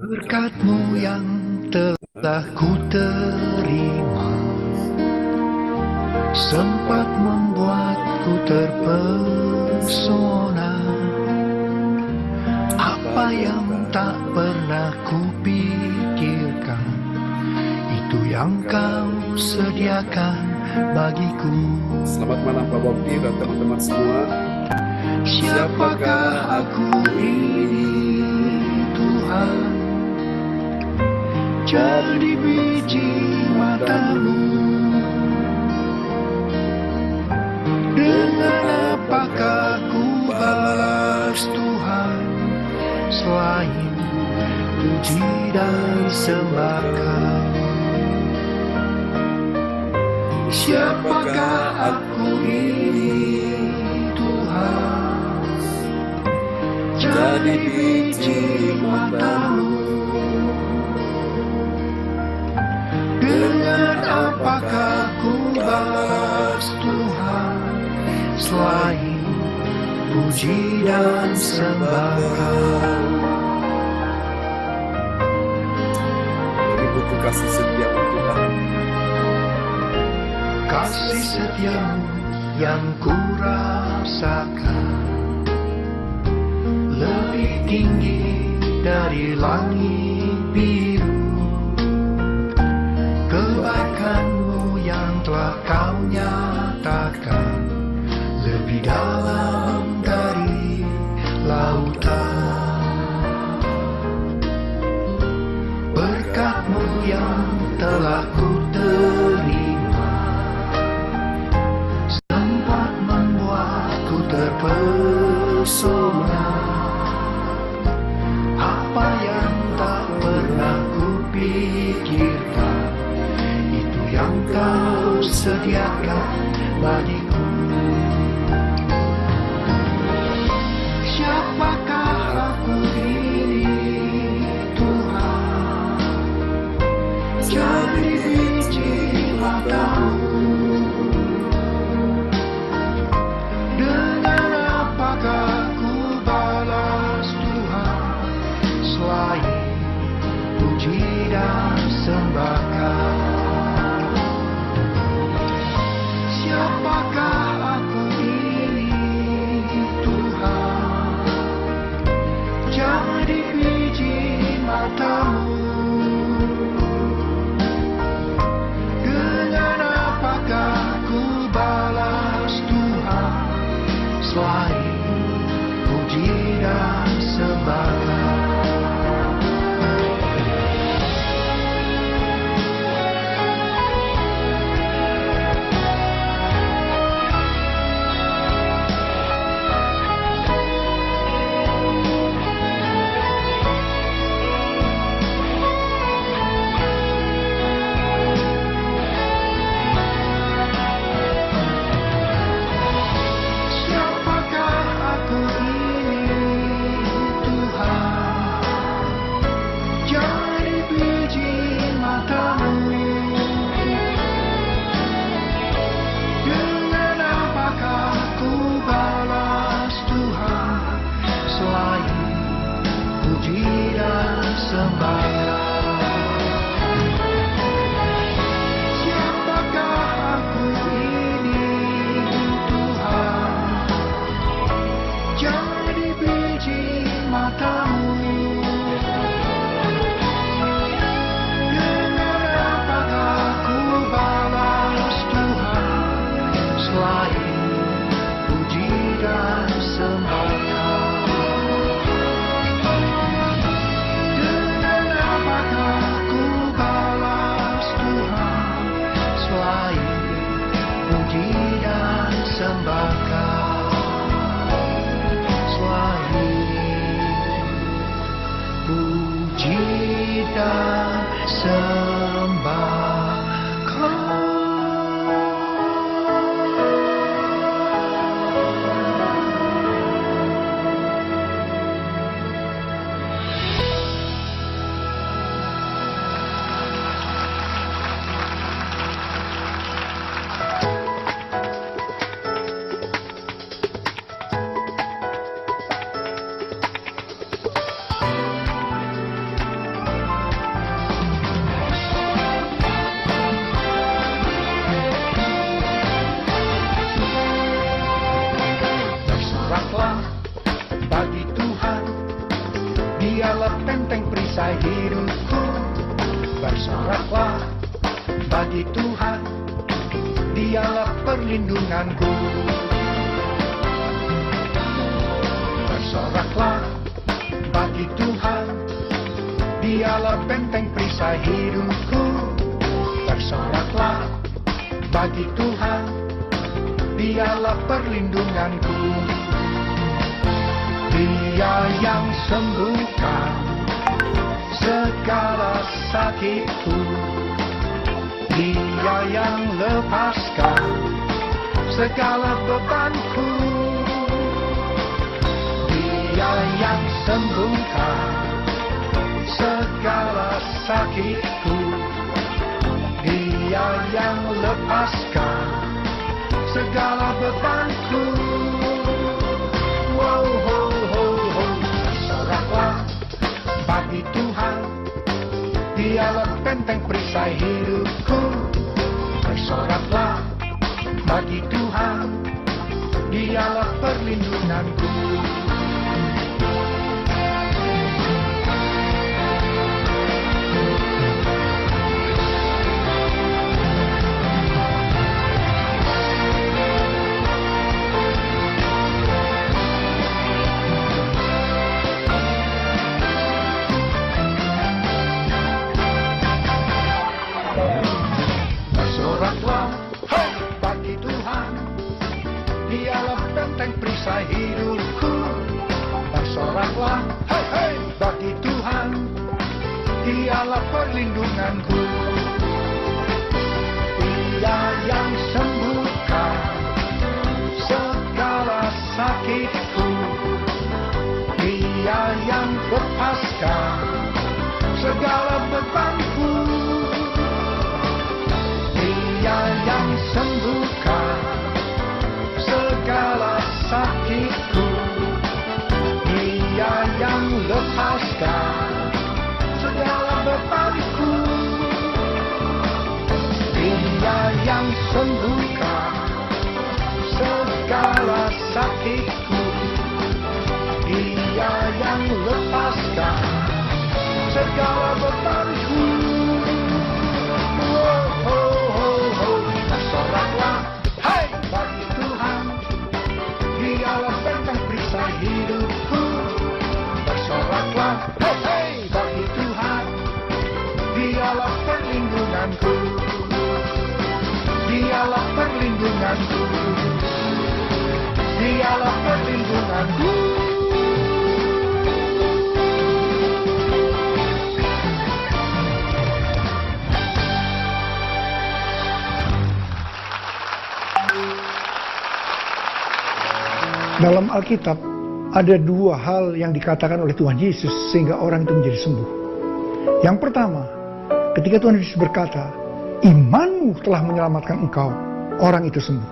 Berkat-Mu yang telah ku terima sempat membuatku terpesona. Apa yang tak pernah kupikirkan, itu yang Kau sediakan bagiku. Selamat malam Pak Bokti dan teman-teman semua. Siapakah aku ini Tuhan? Jadi biji mata-Mu. Dengan apakah ku balas Tuhan, selain puji dan sembah Kau? Siapakah aku ini Tuhan? Jadi biji mata-Mu. Dengan apakah ku balas Tuhan, selain puji dan sembah Kau? Ini buku kasih setiamu Tuhan. Kasih setia-Mu yang ku rasakan lebih tinggi dari langit biru. Kebaikan-Mu yang telah Kau nyatakan lebih dalam dari lautan. Berkat-Mu yang telah ku terima sempat membuatku terpesona. Apa yang tak pernah kupikirkan, itu yang Kau sediakan bagiku. Siapakah aku ini Tuhan? Jadi biji mata-Mu. Dengan apakah ku balas Tuhan, selain puji dan sembah Kau? Siapakah aku ini Tuhan? Jadi biji mata-Mu. Dengan apakah ku balas Tuhan, selain puji dan sembah Kau? Siapakah aku ini Tuhan? Jadi biji mata-Mu. Dengan apakah ku balas Tuhan, selain puji dan sembah Kau? Siapakah aku ini Tuhan? Jadi biji mata-Mu. Dengan apakah ku balas Tuhan, selain puji dan sembah Kau? Dengan apakah ku balas Tuhan, selain puji dan sembah Kau? Selain puji dan sembah Kau. Dialah benteng perisai hidupku. Bersoraklah bagi Tuhan, Dialah perlindunganku. Bersoraklah bagi Tuhan, Dialah benteng perisai hidupku. Bersoraklah bagi Tuhan, Dialah perlindunganku. Dia yang sembuhkan segala sakitku. Dia yang lepaskan segala bebanku. Dia yang sembuhkan segala sakitku. Dia yang lepaskan segala bebanku. Wow, ho, ho, ho. Bersoraklah bagi Tuhan, Dialah benteng perisai hidupku. Bersoraklah bagi Tuhan, Dialah perlindunganku. Bagi Tuhan, Dialah benteng perisai hidupku. Bersoraklah, hei, hei, bagi Tuhan, Dialah perlindunganku. Dia yang sembuhkan segala sakitku. Dia yang lepaskan segala bebanku. Dia yang sembuhkan segala sakitku. Dia yang lepaskan segala bebanku. Dia yang sembuhkan segala sakitku. Dia yang lepaskan segala bebanku. Bersoraklah, hai, bagi Tuhan, Dialah benteng perisai hidupku. Bersoraklah, hei, hei, bagi Tuhan, Dialah perlindunganku. Dialah perlindunganku. Dialah perlindunganku. Dalam Alkitab ada dua hal yang dikatakan oleh Tuhan Yesus sehingga orang itu menjadi sembuh. Yang pertama, ketika Tuhan Yesus berkata, imanmu telah menyelamatkan engkau, orang itu sembuh.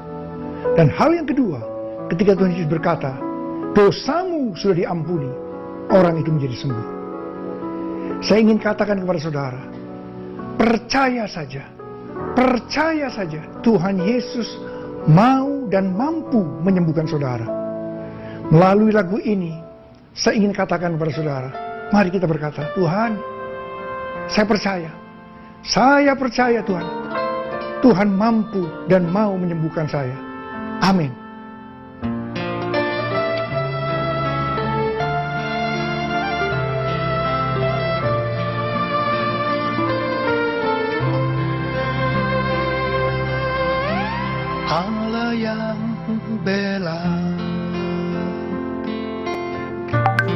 Dan hal yang kedua, ketika Tuhan Yesus berkata, dosamu sudah diampuni, orang itu menjadi sembuh. Saya ingin katakan kepada saudara, percaya saja Tuhan Yesus mau dan mampu menyembuhkan saudara. Melalui lagu ini, saya ingin katakan kepada saudara, mari kita berkata, Tuhan, saya percaya Tuhan. Tuhan mampu dan mau menyembuhkan saya. Amin. Allah yang bela,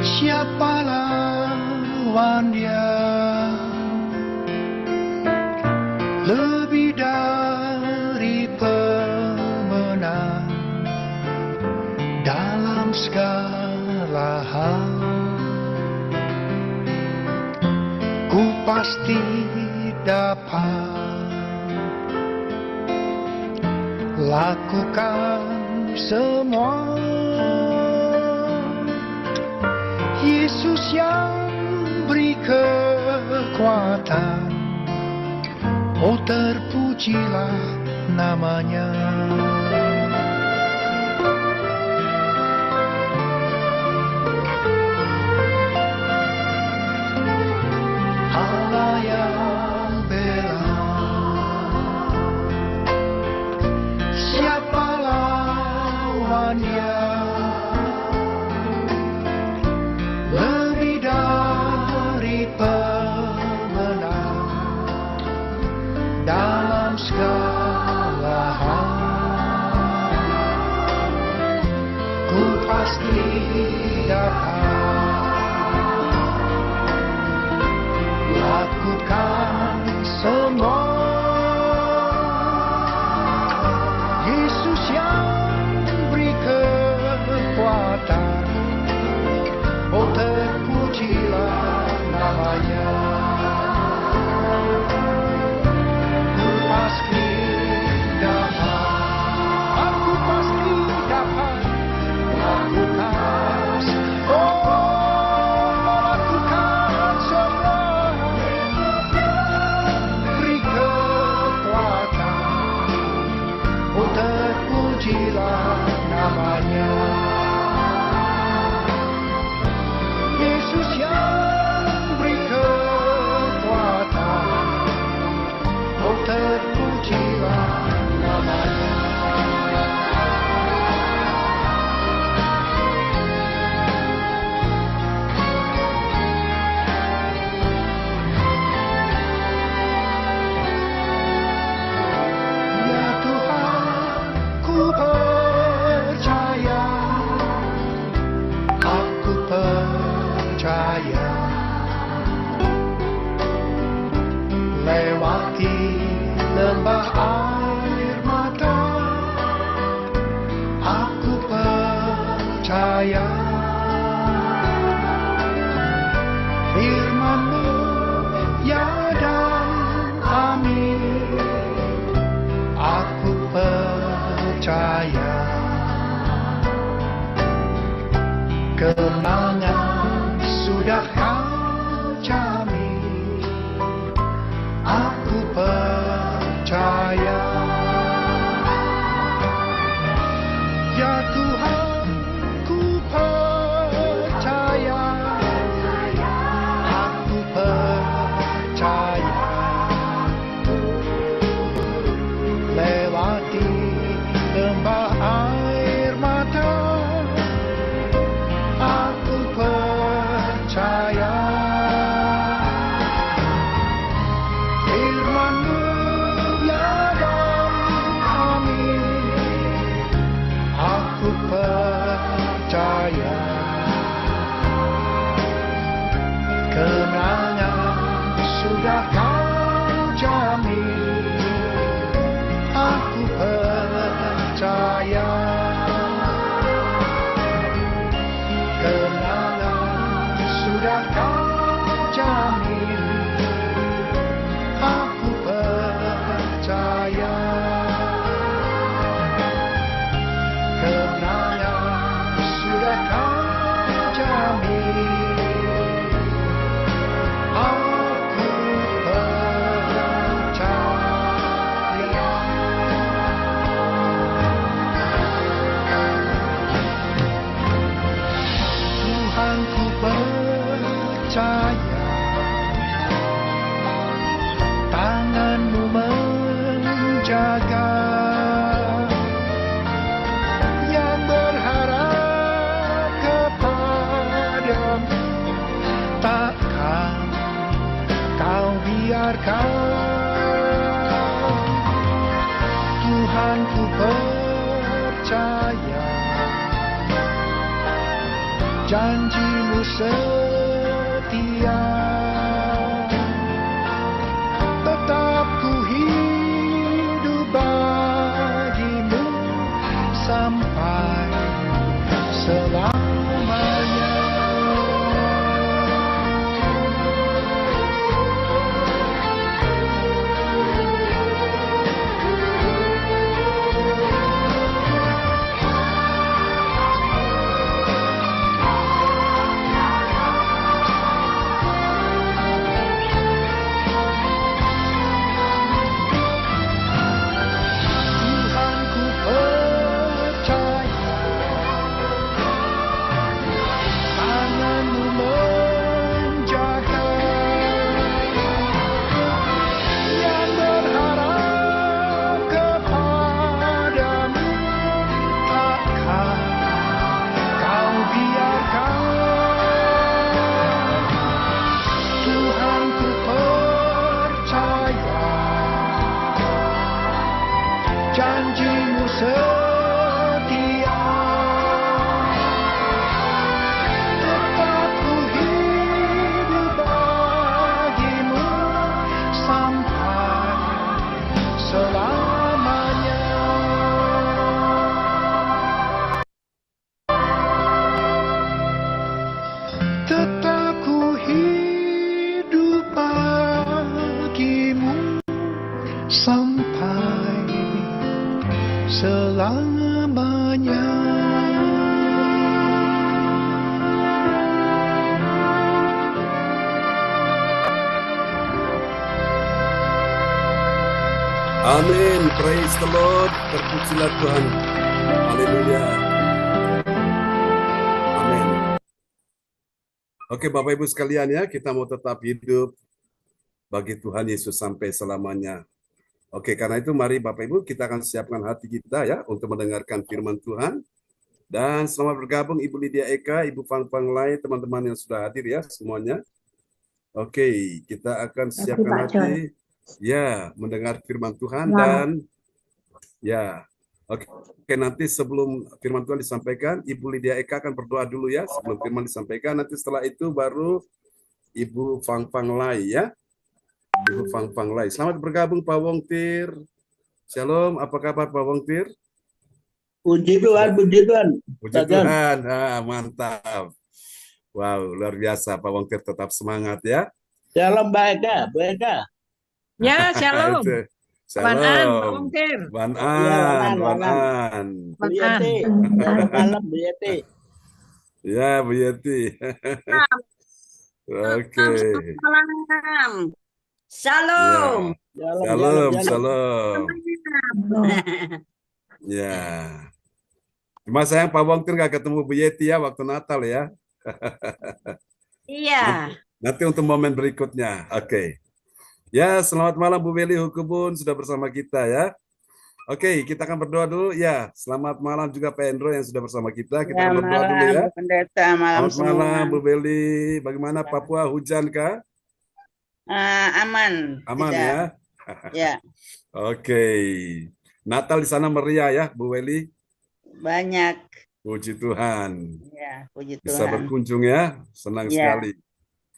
siapa lawan Dia? Lebih dari pemenang dalam segala hal. Ku pasti dapat lakukan semua. Yesus yang beri kekuatan, oh terpujilah namanya. lewati lembah air mata, aku percaya firman-Mu ya dan amin. Aku percaya kemenangan sudah Kau jamin. Aku percaya ya Tuhan, ku percaya. Aku percaya lewati lembah air mata, aku percaya firman-Mu ya dan amin. Aku percaya kemenangan sudah Kau jamin. Aku percaya kemenangan sudah Kau jamin. Aku percaya kemenangan sudah Kau jamin. Aku percaya. Tuhan, ku percaya tangan-Mu menjaga, yang berharap kepada-Mu takkan Kau biarkan. Tuhan, ku percaya janji-Mu setia, tetap ku hidup bagi-Mu sampai selamanya. Janji-Mu setia, tetap ku hidup bagi-Mu sampai selamanya. Tetap ku hidup bagi-Mu sampai selamanya. Amin. Praise the Lord. Terpujilah Tuhan. Haleluya. Amin. Oke, Bapak Ibu sekalian ya, kita mau tetap hidup bagi Tuhan Yesus sampai selamanya. Oke, karena itu mari Bapak Ibu kita akan siapkan hati kita ya untuk mendengarkan firman Tuhan. Dan selamat bergabung Ibu Lydia Eka, Ibu Fang Fang Lai, teman-teman yang sudah hadir ya semuanya. Oke, kita akan siapkan hati ya mendengar firman Tuhan dan ya. Oke, nanti sebelum firman Tuhan disampaikan, Ibu Lydia Eka akan berdoa dulu ya sebelum firman disampaikan. Nanti setelah itu baru Ibu Fang Fang Lai ya. Ibu Fang Fang Lai. Selamat bergabung Pak Wongtir. Shalom, apa kabar Pak Wongtir? Puji Tuhan, puji Tuhan. Puji Pak John. Tuhan, mantap. Wow, luar biasa Pak Wongtir tetap semangat ya. Shalom Mbak Eka, Bu Eka. Ya, shalom. Itu. Wan An, Pak Shalom. Wongtir. Wan Iya, Wan An, An, Wan Wan An. An. Bu Yeti, selamat malam Bu Yeti. Ya, Bu Yeti. Oke. Malam. Ya. Shalom. Shalom, shalom. Ya. Cuma sayang Pak Wongtir nggak ketemu Bu Yeti ya waktu Natal ya. Iya. Nanti untuk momen berikutnya. Oke. Ya, selamat malam Bu Beli Hukubun sudah bersama kita ya. Oke, kita akan berdoa dulu ya. Selamat malam juga Pak Endro yang sudah bersama kita. Kita akan berdoa dulu ya. Bu Pendeta, malam Selamat semua. malam Bu Beli. Bagaimana Papua, hujan kah? Aman. Aman Tidak. ya. Ya, Oke. Natal di sana meriah ya Bu Beli. banyak. Puji Tuhan. Ya, puji Bisa Tuhan. berkunjung ya. Senang Ya. sekali.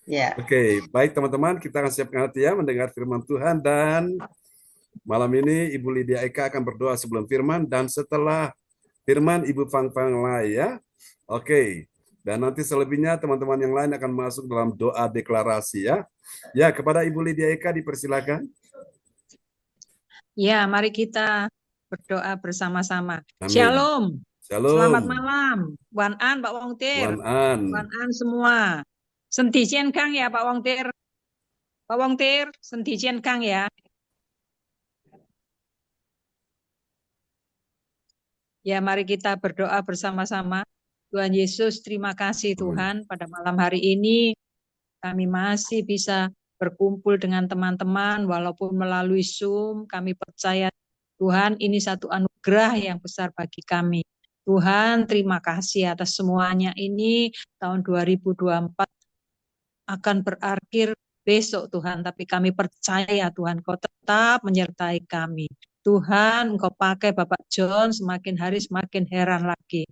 Ya, Oke, baik teman-teman, kita akan siapkan hati ya mendengar firman Tuhan, dan malam ini Ibu Lydia Eka akan berdoa sebelum firman, dan setelah firman Ibu Fang Fang Lai ya. Oke, dan nanti selebihnya teman-teman yang lain akan masuk dalam doa deklarasi ya. Ya, kepada Ibu Lydia Eka dipersilakan. Ya, mari kita berdoa bersama-sama. Amin. Shalom. Shalom. Selamat malam. Wan An, Pak Wongtir. Wan An. Wan An semua. Sentijen Kang ya Pak Wongtir. Pak Wongtir, sentijen Kang ya. Ya, mari kita berdoa bersama-sama. Tuhan Yesus, terima kasih Tuhan pada malam hari ini kami masih bisa berkumpul dengan teman-teman walaupun melalui Zoom. Kami percaya Tuhan ini satu anugerah yang besar bagi kami. Tuhan, terima kasih atas semuanya ini. Tahun 2024 akan berakhir besok Tuhan, tapi kami percaya Tuhan Kau tetap menyertai kami. Tuhan, Engkau pakai Bapak John semakin hari semakin heran lagi.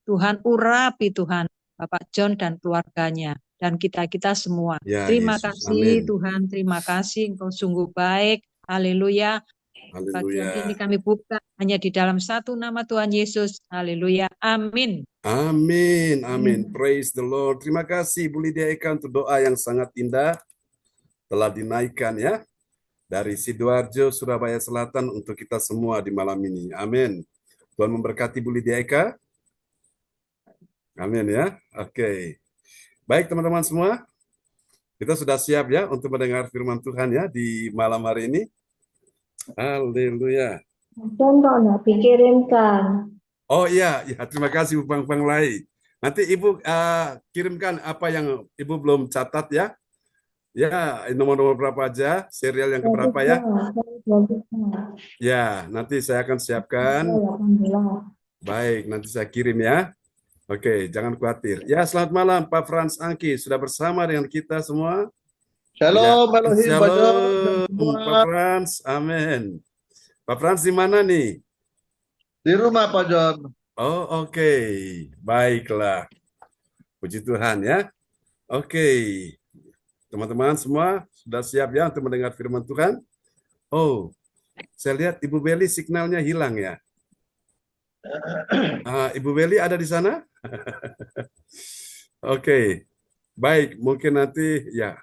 Tuhan, urapi Tuhan Bapak John dan keluarganya dan kita-kita semua. Ya, Terima Yesus. kasih Amin. Tuhan, terima kasih Engkau sungguh baik. Haleluya. Bagian Haleluya. ini kami buka hanya di dalam satu nama Tuhan Yesus. Haleluya. Amin. Amin, amin. Praise the Lord. Terima kasih Bu Lydia Eka untuk doa yang sangat indah telah dinaikkan ya dari Sidoarjo, Surabaya Selatan untuk kita semua di malam ini. Amin. Tuhan memberkati Bu Lydia Eka. Amin ya. Oke. Baik teman-teman semua, kita sudah siap ya untuk mendengar firman Tuhan ya di malam hari ini. Haleluya. Contohnya dikirimkan. Oh iya, ya terima kasih Bu Bang Bang Lai. Nanti Ibu kirimkan apa yang Ibu belum catat ya. Ya, nomor-nomor berapa aja, serial yang keberapa ya. Ya, nanti saya akan siapkan. Baik, nanti saya kirim ya. Oke, jangan khawatir. Ya, selamat malam Pak Frans Angki. Sudah bersama dengan kita semua. Shalom, Elohim, Pak John. Shalom, Pak Frans. Amin. Pak Frans di mana nih? Di rumah Pak John. Oh, oke. Baiklah. Puji Tuhan ya. Oke. Teman-teman semua sudah siap ya untuk mendengar firman Tuhan? Oh, saya lihat Ibu Beli signalnya hilang ya. Ibu Beli ada di sana? Oke. Baik, mungkin nanti ya.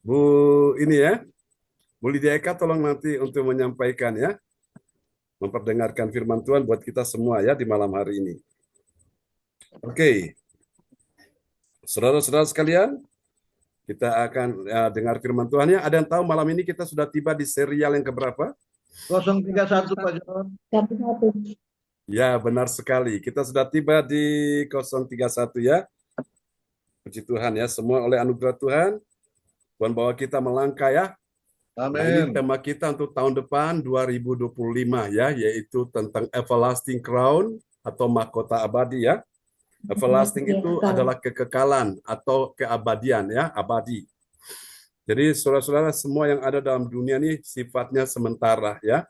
Bu ini ya. Bu Lydia Eka tolong nanti untuk menyampaikan ya. Memperdengarkan firman Tuhan buat kita semua ya di malam hari ini. Oke. Saudara-saudara sekalian, kita akan dengar firman Tuhan ya. Ada yang tahu malam ini kita sudah tiba di serial yang keberapa? 031 Pak John. Ya, benar sekali. Kita sudah tiba di 031 ya. Puji Tuhan ya, semua oleh anugerah Tuhan. Tuhan bawa kita melangkah ya. Nah, ini Amin. tema kita untuk tahun depan 2025 ya, yaitu tentang everlasting crown atau mahkota abadi ya. Everlasting itu adalah kekekalan atau keabadian ya, abadi. Jadi saudara-saudara semua yang ada dalam dunia ini sifatnya sementara ya.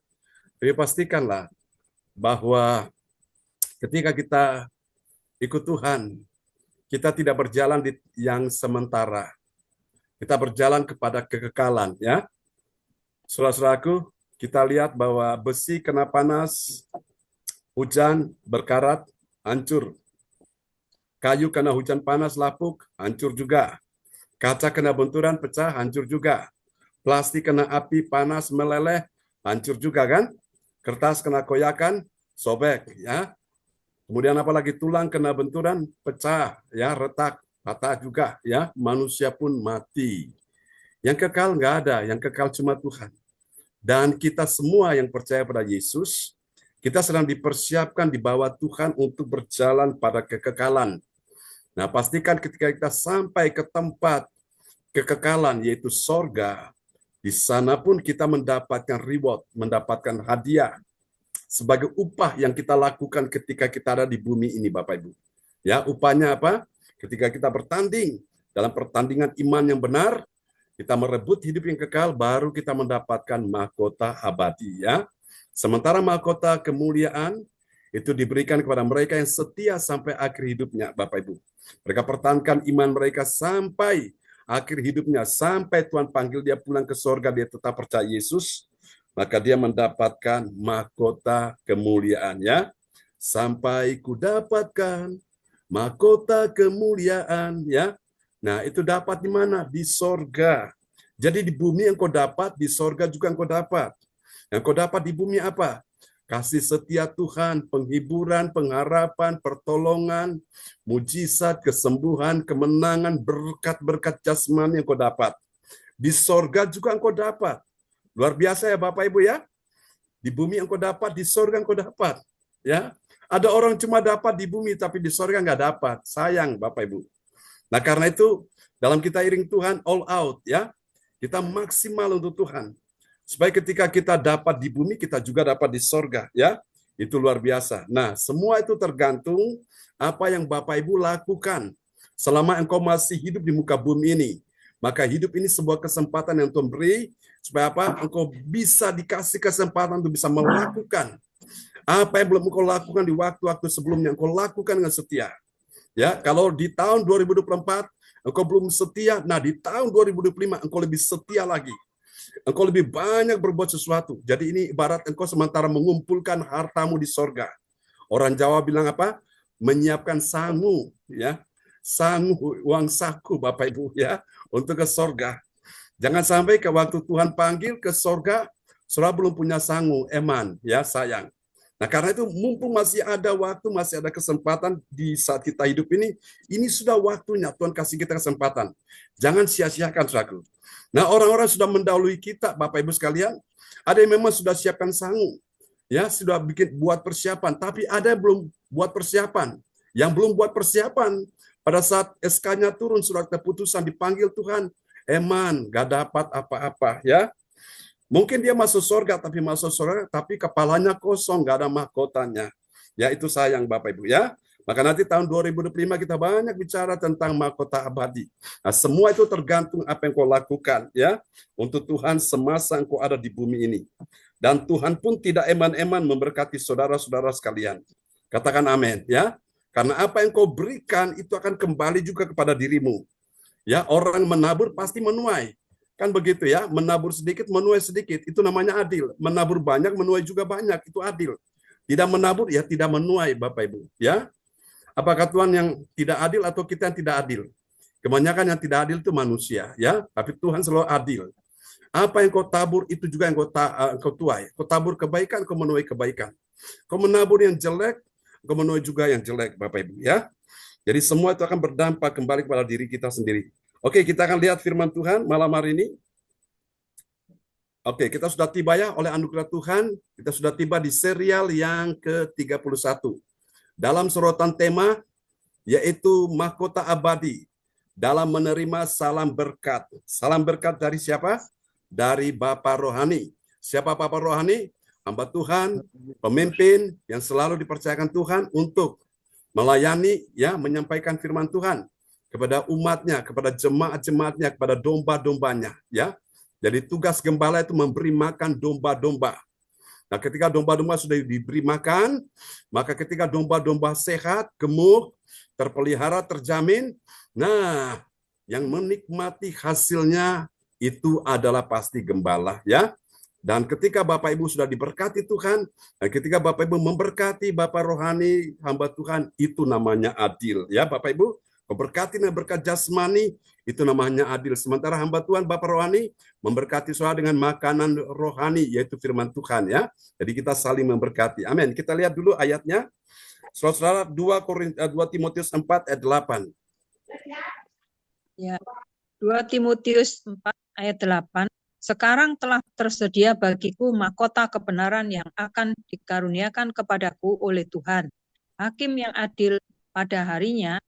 Jadi pastikanlah bahwa ketika kita ikut Tuhan, kita tidak berjalan di yang sementara. Kita berjalan kepada kekekalan ya. Saudara-saudaraku, kita lihat bahwa besi kena panas, hujan berkarat, hancur. Kayu kena hujan panas, lapuk, hancur juga. Kaca kena benturan, pecah, hancur juga. Plastik kena api panas, meleleh, hancur juga kan? Kertas kena koyakan, sobek, ya. Kemudian apalagi tulang kena benturan, pecah, ya, retak, patah juga, ya. Manusia pun mati. Yang kekal nggak ada, yang kekal cuma Tuhan. Dan kita semua yang percaya pada Yesus, kita sedang dipersiapkan di bawah Tuhan untuk berjalan pada kekekalan. Nah, pastikan ketika kita sampai ke tempat kekekalan, yaitu sorga, di sana pun kita mendapatkan reward, mendapatkan hadiah sebagai upah yang kita lakukan ketika kita ada di bumi ini, Bapak Ibu. Ya, upahnya apa? Ketika kita bertanding dalam pertandingan iman yang benar, kita merebut hidup yang kekal, baru kita mendapatkan mahkota abadi. Ya, sementara mahkota kemuliaan itu diberikan kepada mereka yang setia sampai akhir hidupnya, Bapak Ibu. Mereka pertahankan iman mereka sampai akhir hidupnya, sampai Tuhan panggil dia pulang ke sorga, dia tetap percaya Yesus, maka dia mendapatkan mahkota kemuliaan, ya. Sampai kudapatkan mahkota kemuliaan, ya. Nah, itu dapat di mana? Di sorga. Jadi di bumi yang kau dapat, di sorga juga yang kau dapat. Yang kau dapat di bumi apa? Kasih setia Tuhan, penghiburan, pengharapan, pertolongan, mujizat, kesembuhan, kemenangan, berkat-berkat jasmani yang kau dapat. Di sorga juga engkau dapat. Luar biasa ya Bapak Ibu ya. Di bumi yang kau dapat, di sorga engkau dapat. Ya, ada orang cuma dapat di bumi tapi di sorga nggak dapat. Sayang Bapak Ibu. Nah karena itu dalam kita iring Tuhan all out ya. Kita maksimal untuk Tuhan. Supaya ketika kita dapat di bumi, kita juga dapat di sorga, ya. Itu luar biasa. Nah, semua itu tergantung apa yang Bapak Ibu lakukan selama engkau masih hidup di muka bumi ini. Maka hidup ini sebuah kesempatan yang Tuhan beri, supaya apa? Engkau bisa dikasih kesempatan untuk bisa melakukan apa yang belum engkau lakukan di waktu-waktu sebelumnya, engkau lakukan dengan setia. Ya, kalau di tahun 2024 engkau belum setia, nah di tahun 2025 engkau lebih setia lagi. Engkau lebih banyak berbuat sesuatu. Jadi ini ibarat engkau sementara mengumpulkan hartamu di sorga. Orang Jawa bilang apa? Menyiapkan sangu, ya. Sangu, uang saku, Bapak Ibu, ya, untuk ke sorga. Jangan sampai ke waktu Tuhan panggil ke sorga, saudara belum punya sangu, eman, ya, sayang. Nah, karena itu mumpung masih ada waktu, masih ada kesempatan di saat kita hidup ini sudah waktunya Tuhan kasih kita kesempatan. Jangan sia-siakan, saudaraku. Nah, orang-orang sudah mendahului kita, Bapak Ibu sekalian. Ada yang memang sudah siapkan sangu, ya, sudah buat persiapan, tapi ada yang belum buat persiapan. Yang belum buat persiapan, pada saat SK-nya turun, surat keputusan dipanggil Tuhan, eman, gak dapat apa-apa, ya. Mungkin dia masuk surga, tapi kepalanya kosong, gak ada mahkotanya. Ya, itu sayang Bapak Ibu, ya. Maka nanti tahun 2025 kita banyak bicara tentang mahkota abadi. Nah, semua itu tergantung apa yang kau lakukan, ya, untuk Tuhan semasa engkau ada di bumi ini. Dan Tuhan pun tidak eman-eman memberkati saudara-saudara sekalian. Katakan amin, ya. Karena apa yang kau berikan itu akan kembali juga kepada dirimu. Ya, orang menabur pasti menuai. Kan begitu ya, menabur sedikit, menuai sedikit. Itu namanya adil. Menabur banyak, menuai juga banyak. Itu adil. Tidak menabur, ya tidak menuai, Bapak Ibu. Ya, apakah Tuhan yang tidak adil atau kita yang tidak adil? Kebanyakan yang tidak adil itu manusia, ya. Tapi Tuhan selalu adil. Apa yang kau tabur itu juga yang kau tuai. Kau tabur kebaikan, kau menuai kebaikan. Kau menabur yang jelek, kau menuai juga yang jelek, Bapak Ibu. Ya. Jadi semua itu akan berdampak kembali kepada diri kita sendiri. Oke, kita akan lihat firman Tuhan malam hari ini. Oke, kita sudah tiba ya oleh anugerah Tuhan. Kita sudah tiba di serial yang ke-31. Dalam sorotan tema, yaitu mahkota abadi. Dalam menerima salam berkat. Salam berkat dari siapa? Dari Bapak Rohani. Siapa Bapak Rohani? Hamba Tuhan, pemimpin yang selalu dipercayakan Tuhan untuk melayani, ya, menyampaikan firman Tuhan kepada umatnya, kepada jemaat-jemaatnya, kepada domba-dombanya, ya. Jadi tugas gembala itu memberi makan domba-domba. Nah, ketika domba-domba sudah diberi makan, maka ketika domba-domba sehat, gemuk, terpelihara, terjamin, nah, yang menikmati hasilnya itu adalah pasti gembala, ya. Dan ketika Bapak Ibu sudah diberkati Tuhan, dan ketika Bapak Ibu memberkati Bapak rohani, hamba Tuhan, itu namanya adil. Ya Bapak Ibu, memberkati dan berkat jasmani, itu namanya adil. Sementara hamba Tuhan, Bapak rohani, memberkati saudara dengan makanan rohani, yaitu firman Tuhan. Ya, jadi kita saling memberkati. Amin. Kita lihat dulu ayatnya. Saudara, 2 Timotius 4 ayat 8. Ya, 2 Timotius 4 ayat 8. Sekarang telah tersedia bagiku mahkota kebenaran yang akan dikaruniakan kepadaku oleh Tuhan, Hakim yang adil pada harinya,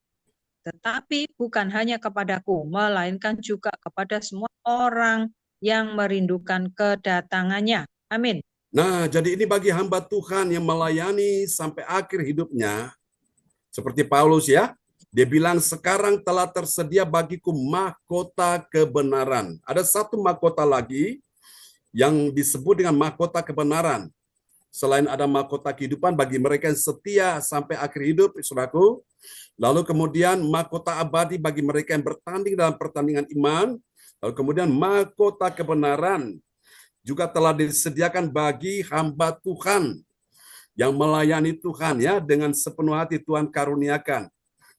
tetapi bukan hanya kepadaku, melainkan juga kepada semua orang yang merindukan kedatangannya. Amin. Nah, jadi ini bagi hamba Tuhan yang melayani sampai akhir hidupnya, seperti Paulus ya, dia bilang sekarang telah tersedia bagiku mahkota kebenaran. Ada satu mahkota lagi yang disebut dengan mahkota kebenaran. Selain ada mahkota kehidupan bagi mereka yang setia sampai akhir hidup, saudaraku. Lalu kemudian mahkota abadi bagi mereka yang bertanding dalam pertandingan iman. Lalu kemudian mahkota kebenaran juga telah disediakan bagi hamba Tuhan yang melayani Tuhan ya, dengan sepenuh hati Tuhan karuniakan.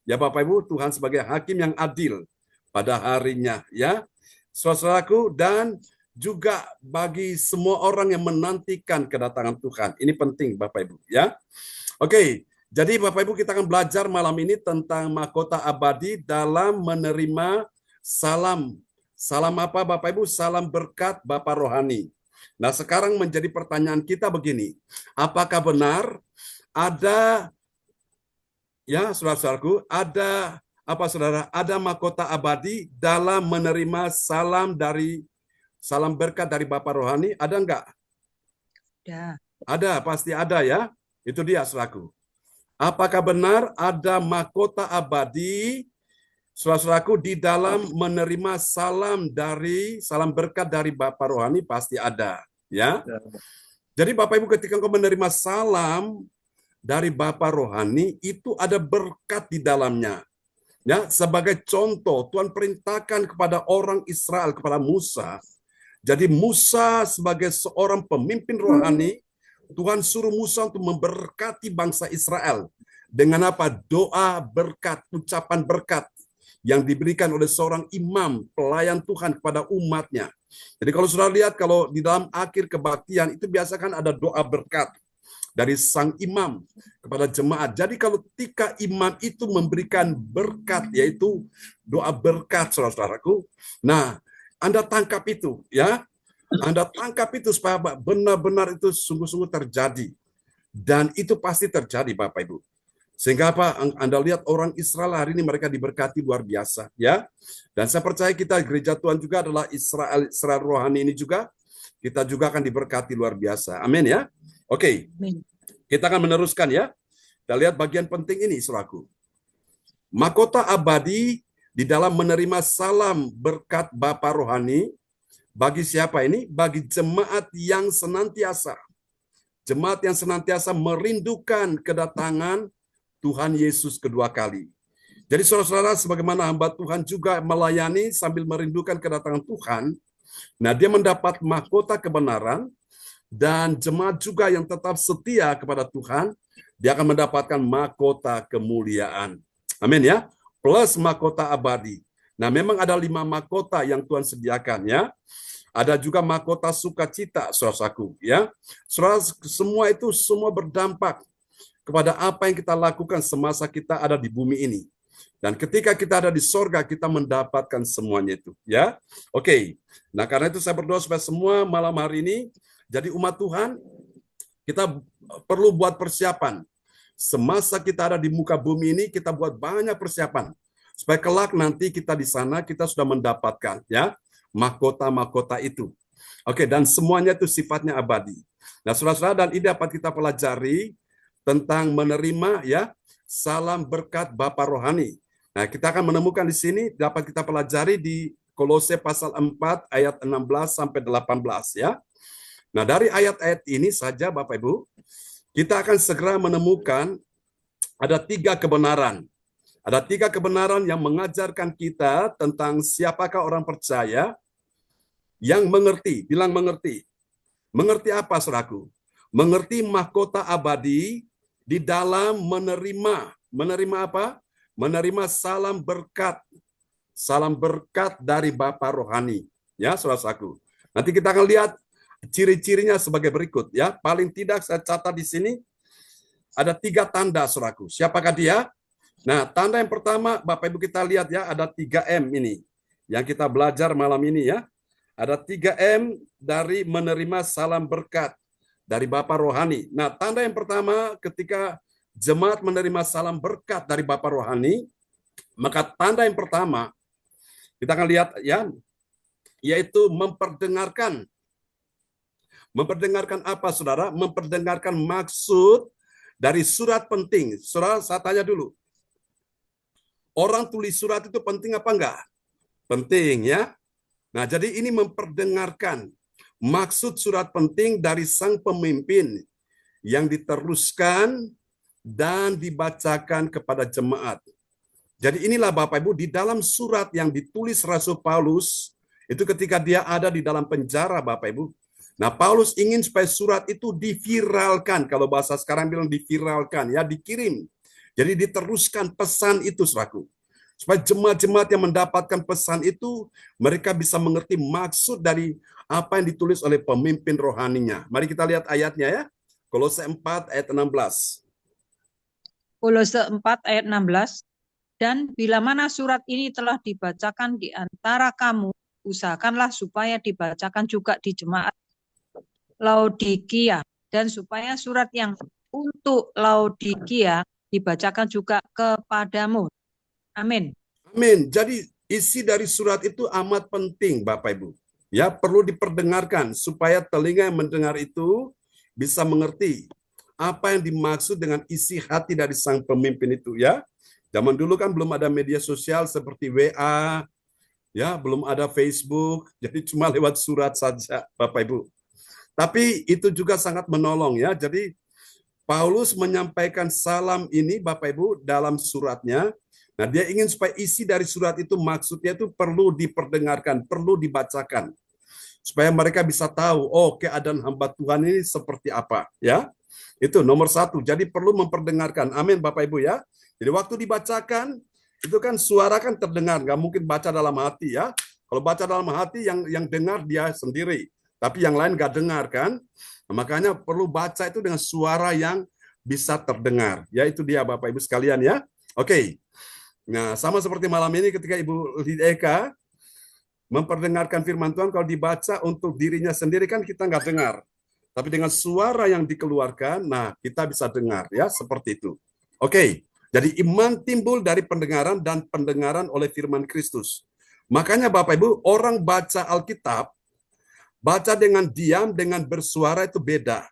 Ya Bapak Ibu, Tuhan sebagai hakim yang adil pada harinya ya. Saudaraku, dan juga bagi semua orang yang menantikan kedatangan Tuhan. Ini penting Bapak Ibu ya. Oke, jadi Bapak Ibu kita akan belajar malam ini tentang mahkota abadi dalam menerima salam. Salam apa Bapak Ibu? Salam berkat Bapak rohani. Nah, sekarang menjadi pertanyaan kita begini. Apakah benar ada, ya saudara-saudaraku, ada apa saudara? Ada mahkota abadi dalam menerima salam berkat dari Bapak rohani? Ada enggak? Ya. Ada, pasti ada ya. Itu dia saudaraku. Apakah benar ada mahkota abadi, saudara-saudaraku, di dalam menerima salam berkat dari Bapak rohani? Pasti ada, ya. Jadi Bapak Ibu ketika engkau menerima salam dari Bapak rohani, itu ada berkat di dalamnya. Ya, sebagai contoh, Tuhan perintahkan kepada orang Israel, kepada Musa. Jadi Musa sebagai seorang pemimpin rohani, Tuhan suruh Musa untuk memberkati bangsa Israel. Dengan apa? Doa berkat, ucapan berkat yang diberikan oleh seorang imam, pelayan Tuhan kepada umatnya. Jadi kalau sudah lihat, kalau di dalam akhir kebaktian, itu biasakan ada doa berkat dari sang imam kepada jemaat. Jadi kalau ketika imam itu memberikan berkat, yaitu doa berkat, saudara-saudaraku, nah, Anda tangkap itu, ya. Anda tangkap itu supaya benar-benar itu sungguh-sungguh terjadi. Dan itu pasti terjadi, Bapak Ibu. Sehingga apa? Anda lihat orang Israel hari ini mereka diberkati luar biasa, ya. Dan saya percaya kita gereja Tuhan juga adalah Israel rohani ini juga, kita juga akan diberkati luar biasa. Amin ya. Oke, kita akan meneruskan ya. Kita lihat bagian penting ini, saudaraku. Mahkota abadi di dalam menerima salam berkat Bapa rohani, bagi siapa ini? Bagi jemaat yang senantiasa merindukan kedatangan Tuhan Yesus kedua kali. Jadi saudara-saudara, sebagaimana hamba Tuhan juga melayani sambil merindukan kedatangan Tuhan, nah dia mendapat mahkota kebenaran. Dan jemaat juga yang tetap setia kepada Tuhan, dia akan mendapatkan mahkota kemuliaan. Amin ya. Plus mahkota abadi. Nah, memang ada 5 mahkota yang Tuhan sediakan ya. Ada juga mahkota sukacita, saudaraku ya. Saudara, semua itu semua berdampak kepada apa yang kita lakukan semasa kita ada di bumi ini. Dan ketika kita ada di sorga, kita mendapatkan semuanya itu ya. Oke. Nah, karena itu saya berdoa supaya semua malam hari ini, jadi umat Tuhan, kita perlu buat persiapan. Semasa kita ada di muka bumi ini, kita buat banyak persiapan. Supaya kelak nanti kita di sana, kita sudah mendapatkan ya mahkota-mahkota itu. Oke, dan semuanya itu sifatnya abadi. Nah, saudara-saudara, dan ini dapat kita pelajari tentang menerima ya salam berkat Bapa rohani. Nah, kita akan menemukan di sini, dapat kita pelajari di Kolose pasal 4 ayat 16 sampai 18 ya. Nah, dari ayat-ayat ini saja Bapak Ibu, kita akan segera menemukan ada 3 kebenaran. Ada 3 kebenaran yang mengajarkan kita tentang siapakah orang percaya yang mengerti, bilang mengerti. Mengerti apa, saudaraku? Mengerti mahkota abadi di dalam menerima apa? Menerima salam berkat. Salam berkat dari Bapa rohani. Ya, saudaraku. Nanti kita akan lihat ciri-cirinya sebagai berikut. Ya, paling tidak saya catat di sini ada 3 tanda, saudaraku. Siapakah dia? Nah, tanda yang pertama, Bapak Ibu kita lihat ya, ada 3M ini. Yang kita belajar malam ini ya. Ada 3M dari menerima salam berkat dari Bapa rohani. Nah, tanda yang pertama ketika jemaat menerima salam berkat dari Bapa rohani, maka tanda yang pertama kita akan lihat ya, yaitu memperdengarkan. Memperdengarkan apa, saudara? Memperdengarkan maksud dari surat penting. Saudara, saya tanya dulu. Orang tulis surat itu penting apa enggak? Penting ya. Nah, jadi ini memperdengarkan maksud surat penting dari sang pemimpin yang diteruskan dan dibacakan kepada jemaat. Jadi inilah Bapak Ibu, di dalam surat yang ditulis Rasul Paulus, itu ketika dia ada di dalam penjara Bapak Ibu. Nah, Paulus ingin supaya surat itu diviralkan, kalau bahasa sekarang bilang diviralkan, ya dikirim. Jadi diteruskan pesan itu, saudaraku. Supaya jemaat-jemaat yang mendapatkan pesan itu, mereka bisa mengerti maksud dari apa yang ditulis oleh pemimpin rohaninya. Mari kita lihat ayatnya ya. Kolose 4 ayat 16. Kolose 4 ayat 16. Dan bila mana surat ini telah dibacakan di antara kamu, usahakanlah supaya dibacakan juga di jemaat Laodikia. Dan supaya surat yang untuk Laodikia dibacakan juga kepadamu. Amin. Amin. Jadi isi dari surat itu amat penting, Bapak Ibu. Ya, perlu diperdengarkan supaya telinga yang mendengar itu bisa mengerti apa yang dimaksud dengan isi hati dari sang pemimpin itu ya. Zaman dulu kan belum ada media sosial seperti WA, ya, belum ada Facebook, jadi cuma lewat surat saja, Bapak Ibu. Tapi itu juga sangat menolong ya. Jadi Paulus menyampaikan salam ini Bapak Ibu dalam suratnya. Nah, dia ingin supaya isi dari surat itu maksudnya itu perlu diperdengarkan, perlu dibacakan. Supaya mereka bisa tahu, oh keadaan hamba Tuhan ini seperti apa. Ya, itu nomor 1. Jadi perlu memperdengarkan. Amin Bapak Ibu ya. Jadi waktu dibacakan, itu kan suara kan terdengar. Nggak mungkin baca dalam hati ya. Kalau baca dalam hati, yang dengar dia sendiri. Tapi yang lain nggak dengar kan. Nah, makanya perlu baca itu dengan suara yang bisa terdengar. Ya itu dia Bapak Ibu sekalian ya. Oke. Nah, sama seperti malam ini ketika Ibu Lideka memperdengarkan firman Tuhan, kalau dibaca untuk dirinya sendiri kan kita nggak dengar. Tapi dengan suara yang dikeluarkan, nah kita bisa dengar ya, seperti itu. Oke, jadi iman timbul dari pendengaran dan pendengaran oleh firman Kristus. Makanya Bapak Ibu, orang baca Alkitab, baca dengan diam, dengan bersuara itu beda.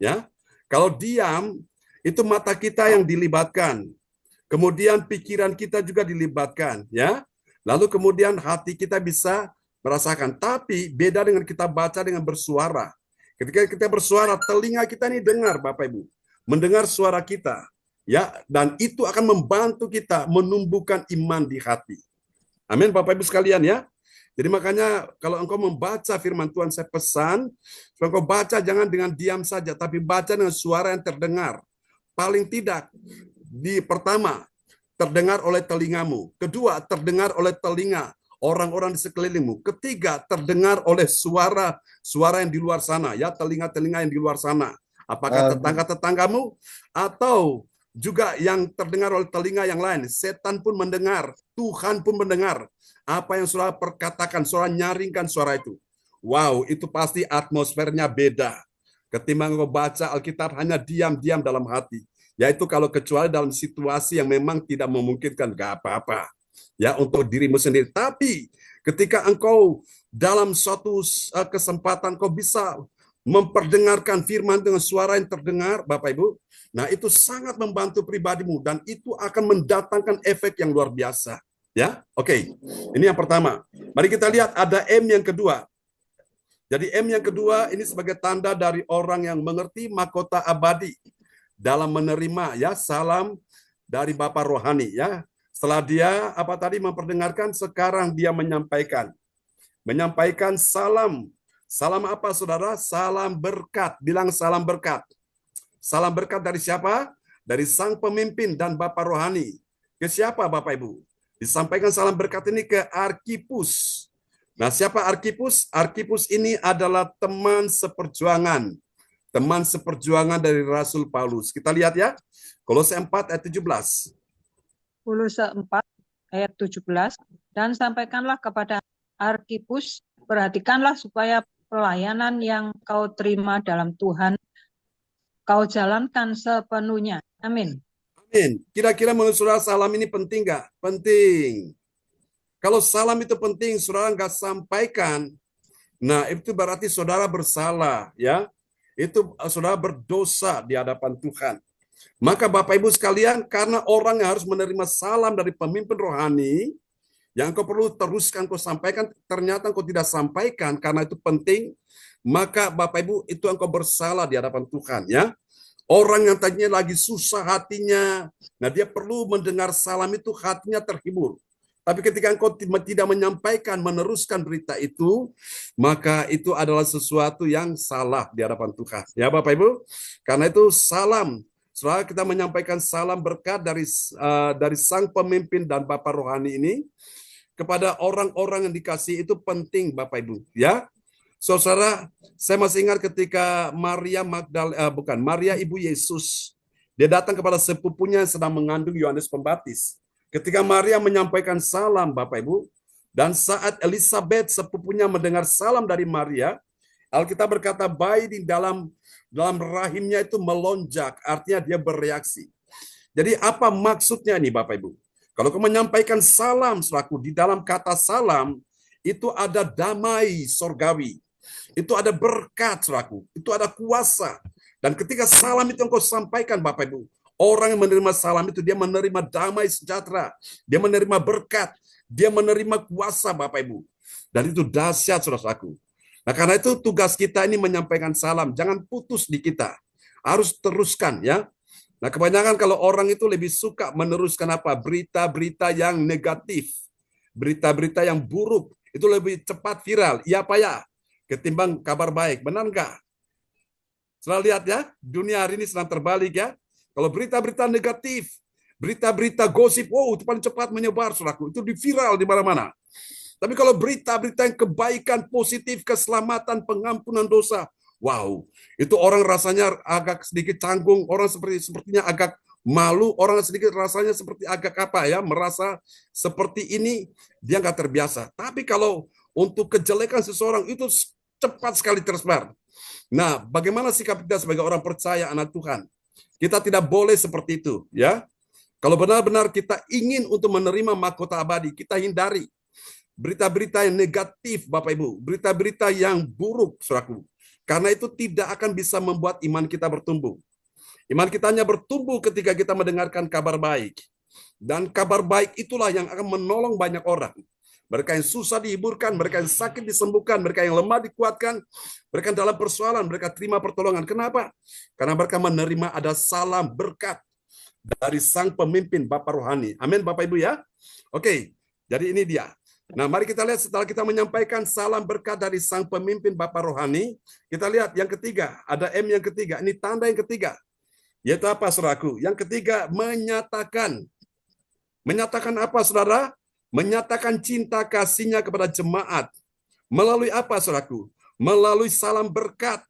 Ya, kalau diam, itu mata kita yang dilibatkan. Kemudian pikiran kita juga dilibatkan, ya. Lalu kemudian hati kita bisa merasakan. Tapi beda dengan kita baca dengan bersuara. Ketika kita bersuara, telinga kita ini dengar, Bapak Ibu, mendengar suara kita, ya. Dan itu akan membantu kita menumbuhkan iman di hati. Amin, Bapak Ibu sekalian, ya. Jadi makanya kalau engkau membaca firman Tuhan, saya pesan, engkau baca jangan dengan diam saja, tapi baca dengan suara yang terdengar. Paling tidak pertama, terdengar oleh telingamu. Kedua, terdengar oleh telinga orang-orang di sekelilingmu. Ketiga, terdengar oleh suara yang di luar sana, ya, telinga-telinga yang di luar sana. Apakah tetangga-tetanggamu atau juga yang terdengar oleh telinga yang lain. Setan pun mendengar, Tuhan pun mendengar apa yang saudara perkatakan, saudara nyaringkan suara itu. Wow, itu pasti atmosfernya beda. Ketimbang engkau baca Alkitab hanya diam-diam dalam hati. Yaitu kalau kecuali dalam situasi yang memang tidak memungkinkan, gak apa-apa. Ya, untuk dirimu sendiri. Tapi ketika engkau dalam suatu kesempatan kau bisa memperdengarkan firman dengan suara yang terdengar, Bapak Ibu, nah itu sangat membantu pribadimu dan itu akan mendatangkan efek yang luar biasa. Ya, oke. Ini yang pertama. Mari kita lihat ada M yang kedua. Jadi M yang kedua ini sebagai tanda dari orang yang mengerti mahkota abadi dalam menerima ya salam dari Bapa rohani ya. Setelah dia memperdengarkan, sekarang dia menyampaikan salam Salam apa saudara? Salam berkat. Bilang salam berkat. Salam berkat dari siapa? Dari sang pemimpin dan Bapak rohani. Ke siapa Bapak Ibu? Disampaikan salam berkat ini ke Arkipus. Nah, siapa Arkipus? Arkipus ini adalah teman seperjuangan. Teman seperjuangan dari Rasul Paulus. Kita lihat ya. Kolose 4 ayat 17. Kolose 4 ayat 17. Dan sampaikanlah kepada Arkipus, perhatikanlah supaya pelayanan yang kau terima dalam Tuhan kau jalankan sepenuhnya. Amin. Amin. Kira-kira menurut saudara salam ini penting nggak? Penting. Kalau salam itu penting, saudara nggak sampaikan, nah itu berarti saudara bersalah, ya. Itu saudara berdosa di hadapan Tuhan. Maka Bapak Ibu sekalian, karena orang yang harus menerima salam dari pemimpin rohani, yang kau perlu teruskan kau sampaikan, ternyata kau tidak sampaikan karena itu penting, maka Bapak Ibu itu engkau bersalah di hadapan Tuhan, ya. Orang yang tadinya lagi susah hatinya, nah dia perlu mendengar salam itu hatinya terhibur. Tapi ketika engkau tidak menyampaikan, meneruskan berita itu, maka itu adalah sesuatu yang salah di hadapan Tuhan. Ya Bapak Ibu, karena itu salam. Setelah kita menyampaikan salam berkat dari sang pemimpin dan Bapak rohani ini, kepada orang-orang yang dikasih itu penting Bapak Ibu. Ya, saudara, saya masih ingat ketika Maria Maria ibu Yesus, dia datang kepada sepupunya yang sedang mengandung Yohanes Pembaptis. Ketika Maria menyampaikan salam Bapak Ibu, dan saat Elizabeth sepupunya mendengar salam dari Maria, Alkitab berkata bayi di dalam rahimnya itu melonjak, artinya dia bereaksi. Jadi apa maksudnya nih Bapak Ibu? Kalau kau menyampaikan salam selaku di dalam kata salam, itu ada damai sorgawi. Itu ada berkat, saudaraku. Itu ada kuasa. Dan ketika salam itu engkau sampaikan, Bapak Ibu, orang yang menerima salam itu, dia menerima damai sejahtera. Dia menerima berkat. Dia menerima kuasa, Bapak Ibu. Dan itu dahsyat, saudaraku. Nah, karena itu tugas kita ini menyampaikan salam. Jangan putus di kita. Harus teruskan, ya. Nah, kebanyakan kalau orang itu lebih suka meneruskan apa? Berita-berita yang negatif. Berita-berita yang buruk. Itu lebih cepat viral. Iya apa ya? Ketimbang kabar baik. Benar nggak? Selalu lihat ya, dunia hari ini sedang terbalik ya. Kalau berita-berita negatif, berita-berita gosip, itu paling cepat menyebar, saudaraku. Itu di viral di mana-mana. Tapi kalau berita-berita yang kebaikan, positif, keselamatan, pengampunan dosa, wow, itu orang rasanya agak sedikit canggung, orang sepertinya agak malu, orang sedikit rasanya seperti agak merasa seperti ini, dia nggak terbiasa. Tapi kalau untuk kejelekan seseorang itu cepat sekali tersebar. Nah, bagaimana sikap kita sebagai orang percaya anak Tuhan? Kita tidak boleh seperti itu, ya. Kalau benar-benar kita ingin untuk menerima mahkota abadi, kita hindari berita-berita yang negatif, Bapak Ibu, berita-berita yang buruk, saudaraku. Karena itu tidak akan bisa membuat iman kita bertumbuh. Iman kita hanya bertumbuh ketika kita mendengarkan kabar baik. Dan kabar baik itulah yang akan menolong banyak orang. Mereka yang susah dihiburkan, mereka yang sakit disembuhkan, mereka yang lemah dikuatkan, mereka dalam persoalan, mereka terima pertolongan. Kenapa? Karena mereka menerima ada salam berkat dari sang pemimpin Bapak rohani. Amin Bapak Ibu ya. Oke, jadi ini dia. Nah, mari kita lihat setelah kita menyampaikan salam berkat dari sang pemimpin Bapak rohani, kita lihat yang ketiga, ada M yang ketiga. Ini tanda yang ketiga. Yaitu apa, saudaraku? Yang ketiga, menyatakan. Menyatakan apa, saudara? Menyatakan cinta kasihnya kepada jemaat. Melalui apa, saudaraku? Melalui salam berkat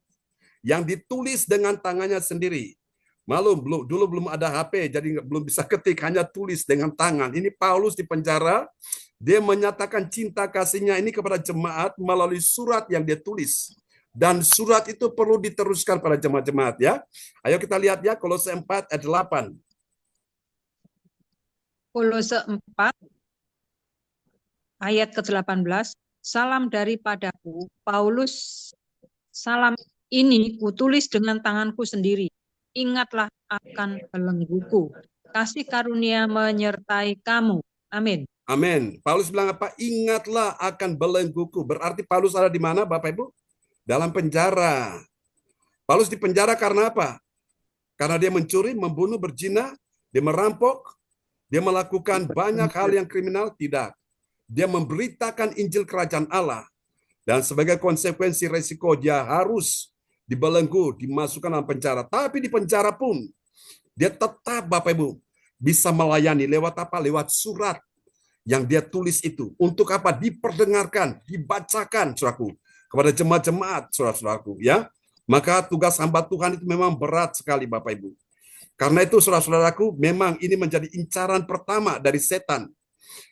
yang ditulis dengan tangannya sendiri. Dulu belum ada HP, jadi belum bisa ketik, hanya tulis dengan tangan. Ini Paulus di penjara, dia menyatakan cinta kasihnya ini kepada jemaat melalui surat yang dia tulis. Dan surat itu perlu diteruskan pada jemaat-jemaat ya. Ayo kita lihat ya, Kolose 4 ayat 8. Kolose 4 ayat ke-18, salam daripadaku, Paulus, salam ini kutulis dengan tanganku sendiri. Ingatlah akan belengguku. Kasih karunia menyertai kamu. Amin. Amin. Paulus bilang apa? Ingatlah akan belengguku. Berarti Paulus ada di mana, Bapak Ibu? Dalam penjara. Paulus di penjara karena apa? Karena dia mencuri, membunuh, berzina, dia merampok, dia melakukan banyak hal yang kriminal? Tidak. Dia memberitakan Injil Kerajaan Allah. Dan sebagai konsekuensi resiko dia harus dibelenggu, dimasukkan dalam penjara. Tapi di penjara pun dia tetap Bapak Ibu bisa melayani lewat apa? Lewat surat yang dia tulis itu. Untuk apa? Diperdengarkan, dibacakan saudaraku kepada jemaat-jemaat saudara-saudaraku ya. Maka tugas hamba Tuhan itu memang berat sekali Bapak Ibu. Karena itu saudara-saudaraku, memang ini menjadi incaran pertama dari setan.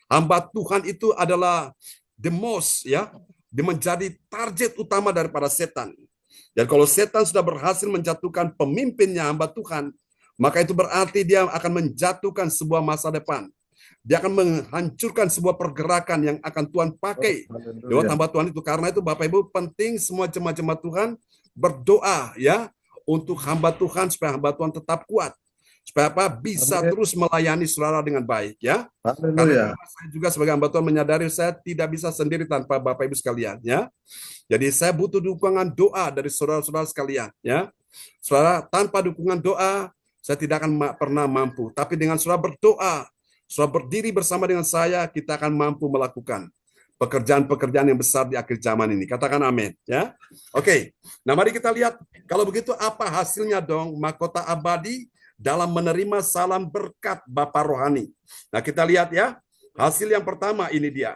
Hamba Tuhan itu adalah the most ya, dia menjadi target utama daripada setan. Dan kalau setan sudah berhasil menjatuhkan pemimpinnya hamba Tuhan, maka itu berarti dia akan menjatuhkan sebuah masa depan. Dia akan menghancurkan sebuah pergerakan yang akan Tuhan pakai lewat hamba Tuhan itu. Karena itu Bapak Ibu penting semua jemaat-jemaat Tuhan berdoa ya untuk hamba Tuhan supaya hamba Tuhan tetap kuat. Supaya apa? Bisa terus melayani saudara dengan baik ya. Karena saya juga sebagai hamba Tuhan menyadari saya tidak bisa sendiri tanpa Bapak Ibu sekalian ya. Jadi saya butuh dukungan doa dari saudara-saudara sekalian ya. Saudara, tanpa dukungan doa saya tidak akan pernah mampu. Tapi dengan saudara berdoa, saudara berdiri bersama dengan saya, kita akan mampu melakukan pekerjaan-pekerjaan yang besar di akhir zaman ini. Katakan amin ya. Oke. Nah, mari kita lihat kalau begitu apa hasilnya dong mahkota abadi dalam menerima salam berkat Bapa rohani. Nah, kita lihat ya. Hasil yang pertama ini dia.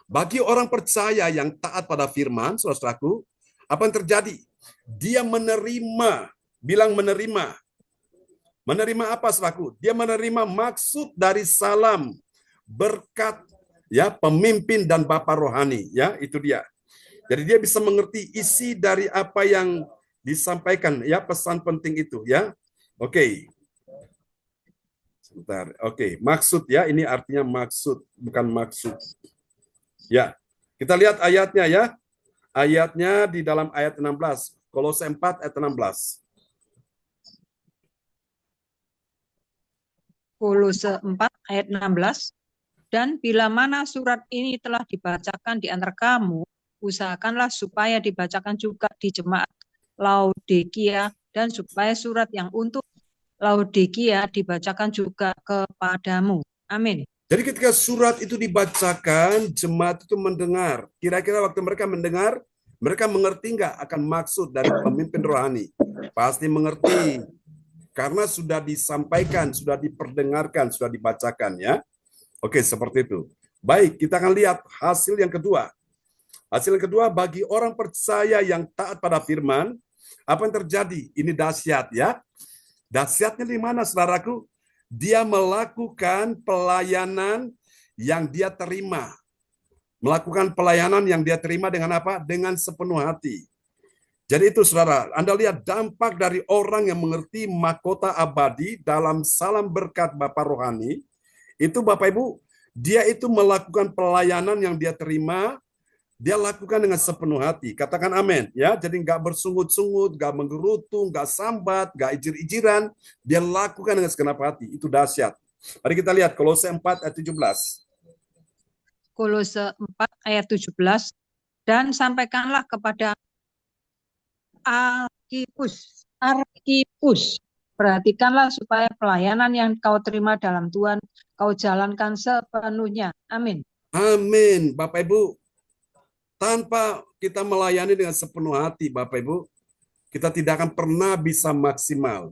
Bagi orang percaya yang taat pada firman, saudaraku, apa yang terjadi? Dia menerima, bilang menerima. Menerima apa, saudaraku? Dia menerima maksud dari salam berkat ya pemimpin dan Bapa rohani, ya, itu dia. Jadi dia bisa mengerti isi dari apa yang disampaikan, ya, pesan penting itu, ya. Oke. Sebentar. Oke, maksud ya, ini artinya maksud, bukan maksud. Ya. Kita lihat ayatnya ya. Ayatnya di dalam ayat 16. Kolose 4 ayat 16. Kolose 4 ayat 16. Dan bila mana surat ini telah dibacakan di antara kamu, usahakanlah supaya dibacakan juga di jemaat Laodikia, dan supaya surat yang untuk Laodikia dibacakan juga kepadamu. Amin. Jadi ketika surat itu dibacakan, jemaat itu mendengar. Kira-kira waktu mereka mendengar, mereka mengerti nggak akan maksud dari pemimpin rohani? Pasti mengerti. Karena sudah disampaikan, sudah diperdengarkan, sudah dibacakan ya. Oke, seperti itu. Baik, kita akan lihat hasil yang kedua. Hasil yang kedua, bagi orang percaya yang taat pada firman, apa yang terjadi? Ini dahsyat ya. Dahsyatnya di mana, saudaraku? Dia melakukan pelayanan yang dia terima. Melakukan pelayanan yang dia terima dengan apa? Dengan sepenuh hati. Jadi itu, saudara, Anda lihat dampak dari orang yang mengerti mahkota abadi dalam salam berkat Bapa rohani. Itu Bapak Ibu, dia itu melakukan pelayanan yang dia terima, dia lakukan dengan sepenuh hati. Katakan amin ya. Jadi nggak bersungut-sungut, nggak menggerutu, nggak sambat, nggak ijir-ijiran. Dia lakukan dengan segenap hati. Itu dahsyat. Mari kita lihat Kolose 4 ayat 17. Kolose 4 ayat 17. Dan sampaikanlah kepada Arkipus. Perhatikanlah supaya pelayanan yang kau terima dalam Tuhan kau jalankan sepenuhnya. Amin. Amin. Bapak Ibu, tanpa kita melayani dengan sepenuh hati, Bapak Ibu, kita tidak akan pernah bisa maksimal.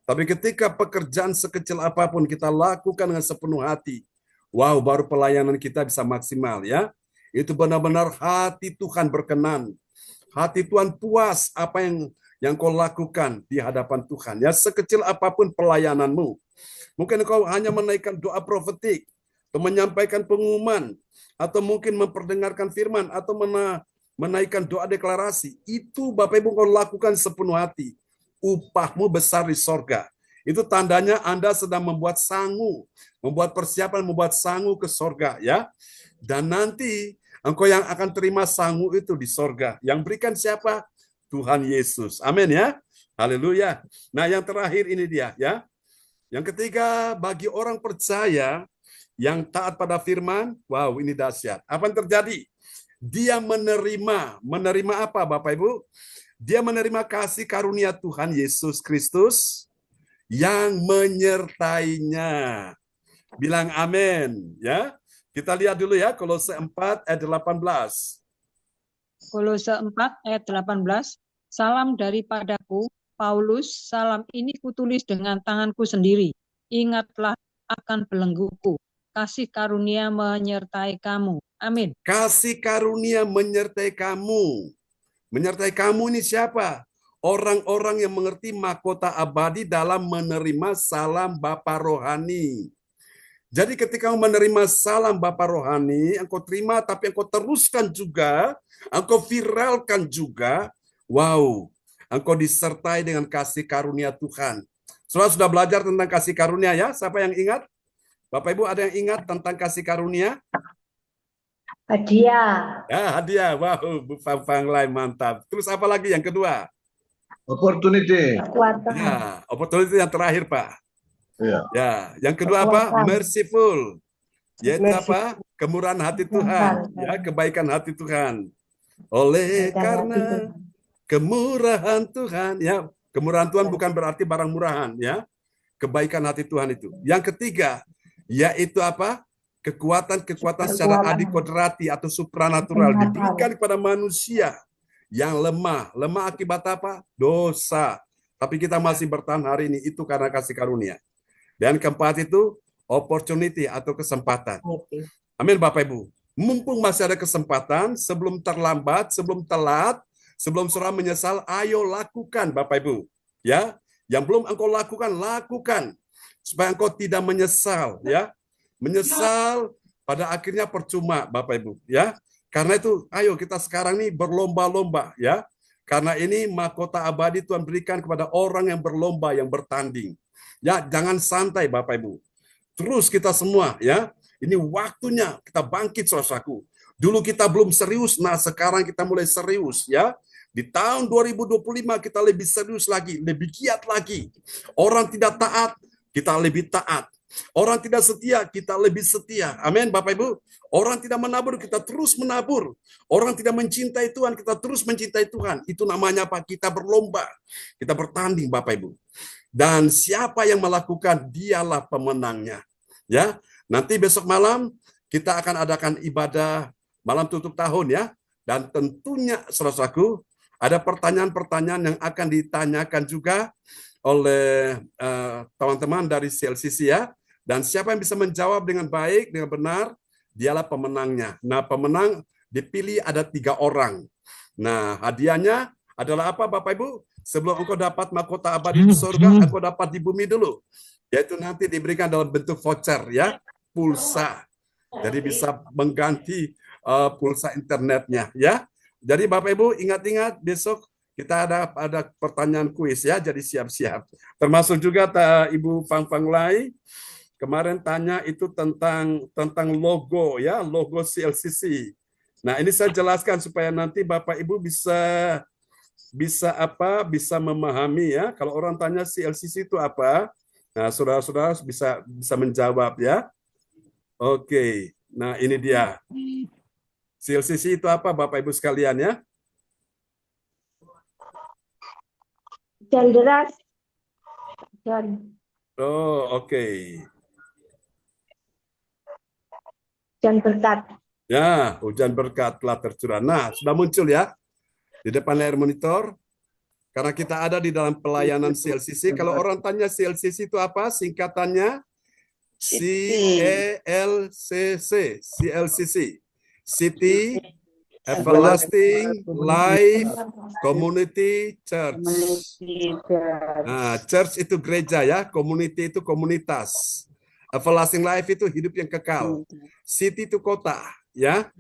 Tapi ketika pekerjaan sekecil apapun kita lakukan dengan sepenuh hati, wow, baru pelayanan kita bisa maksimal ya. Itu benar-benar hati Tuhan berkenan. Hati Tuhan puas apa yang kau lakukan di hadapan Tuhan. Ya, sekecil apapun pelayananmu. Mungkin kau hanya menaikkan doa profetik, atau menyampaikan pengumuman, atau mungkin memperdengarkan firman, atau menaikkan doa deklarasi. Itu Bapak Ibu kau lakukan sepenuh hati. Upahmu besar di sorga. Itu tandanya Anda sedang membuat sangu, membuat persiapan, membuat sangu ke sorga. Ya. Dan nanti engkau yang akan terima sangu itu di sorga. Yang berikan siapa? Tuhan Yesus. Amin ya. Haleluya. Nah, yang terakhir ini dia ya. Yang ketiga, bagi orang percaya yang taat pada firman, wow, ini dahsyat. Apa yang terjadi? Dia menerima apa Bapak Ibu? Dia menerima kasih karunia Tuhan Yesus Kristus yang menyertainya. Bilang amin ya. Kita lihat dulu ya Kolose 4 ayat 18. Kolose 4 ayat 18. Salam daripadaku, Paulus, salam ini kutulis dengan tanganku sendiri. Ingatlah akan belengguku. Kasih karunia menyertai kamu. Amin. Kasih karunia menyertai kamu. Menyertai kamu ini siapa? Orang-orang yang mengerti mahkota abadi dalam menerima salam Bapa rohani. Jadi ketika engkau menerima salam Bapa rohani, engkau terima tapi engkau teruskan juga, engkau viralkan juga. Wow, engkau disertai dengan kasih karunia Tuhan. Saudara sudah belajar tentang kasih karunia ya? Siapa yang ingat? Bapak Ibu ada yang ingat tentang kasih karunia? Hadiah. Ya, hadiah. Wow, Bu Fang Lai mantap. Terus apa lagi yang kedua? Opportunity. Kekuatan. Ya, opportunity yang terakhir, Pak. Iya. Ya, yang kedua apa? Kekuatan. Merciful. Yaitu Mercy. apa? Kemurahan hati Tuhan, ya, kebaikan hati Tuhan. Oleh karena kemurahan Tuhan, ya, kemurahan Tuhan bukan berarti barang murahan, ya. Kebaikan hati Tuhan itu. Yang ketiga, yaitu apa? Kekuatan-kekuatan secara adikodrati atau supranatural diberikan kepada manusia yang lemah. Lemah akibat apa? Dosa. Tapi kita masih bertahan hari ini, itu karena kasih karunia. Dan keempat itu, opportunity atau kesempatan. Amin Bapak Ibu. Mumpung masih ada kesempatan, sebelum terlambat, sebelum telat, sebelum saudara menyesal, ayo lakukan Bapak Ibu. Ya, yang belum engkau lakukan, lakukan. Supaya engkau tidak menyesal. Ya, menyesal pada akhirnya percuma Bapak Ibu. Ya, karena itu, ayo kita sekarang nih berlomba-lomba. Ya, karena ini mahkota abadi Tuhan berikan kepada orang yang berlomba, yang bertanding. Ya, jangan santai Bapak Ibu. Terus kita semua ya, ini waktunya kita bangkit saudaraku. Dulu kita belum serius, nah sekarang kita mulai serius ya. Di tahun 2025 kita lebih serius lagi, lebih giat lagi. Orang tidak taat, kita lebih taat. Orang tidak setia, kita lebih setia. Amin Bapak Ibu. Orang tidak menabur, kita terus menabur. Orang tidak mencintai Tuhan, kita terus mencintai Tuhan. Itu namanya apa? Kita berlomba. Kita bertanding Bapak Ibu. Dan siapa yang melakukan, dialah pemenangnya. Ya, nanti besok malam kita akan adakan ibadah malam tutup tahun ya. Dan tentunya saudaraku, ada pertanyaan-pertanyaan yang akan ditanyakan juga oleh teman-teman dari CLCC ya. Dan siapa yang bisa menjawab dengan baik, dengan benar, dialah pemenangnya. Nah, pemenang dipilih ada 3 orang. Nah, hadiahnya adalah apa Bapak Ibu? Sebelum engkau dapat mahkota abadi di surga, engkau dapat di bumi dulu. Yaitu nanti diberikan dalam bentuk voucher ya, pulsa. Jadi bisa mengganti pulsa internetnya ya. Jadi Bapak Ibu ingat-ingat besok kita ada pertanyaan kuis ya, jadi siap-siap. Termasuk juga Ibu Fang Lai kemarin tanya itu tentang logo ya, logo CLCC. Nah, ini saya jelaskan supaya nanti Bapak Ibu bisa memahami ya. Kalau orang tanya CLCC itu apa? Nah, saudara-saudara bisa menjawab ya. Oke. Nah, ini dia. CLCC itu apa Bapak Ibu sekalian ya? Hujan deras. Hujan. Oh, oke. Hujan berkat. Ya, hujan berkat telah tercurah. Nah, sudah muncul ya di depan layar monitor. Karena kita ada di dalam pelayanan CLCC. Kalau orang tanya CLCC itu apa? Singkatannya CELCC. CLCC. City Everlasting Life Community Church. Nah, church itu gereja ya, community itu komunitas. Everlasting Life itu hidup yang kekal. City itu kota ya.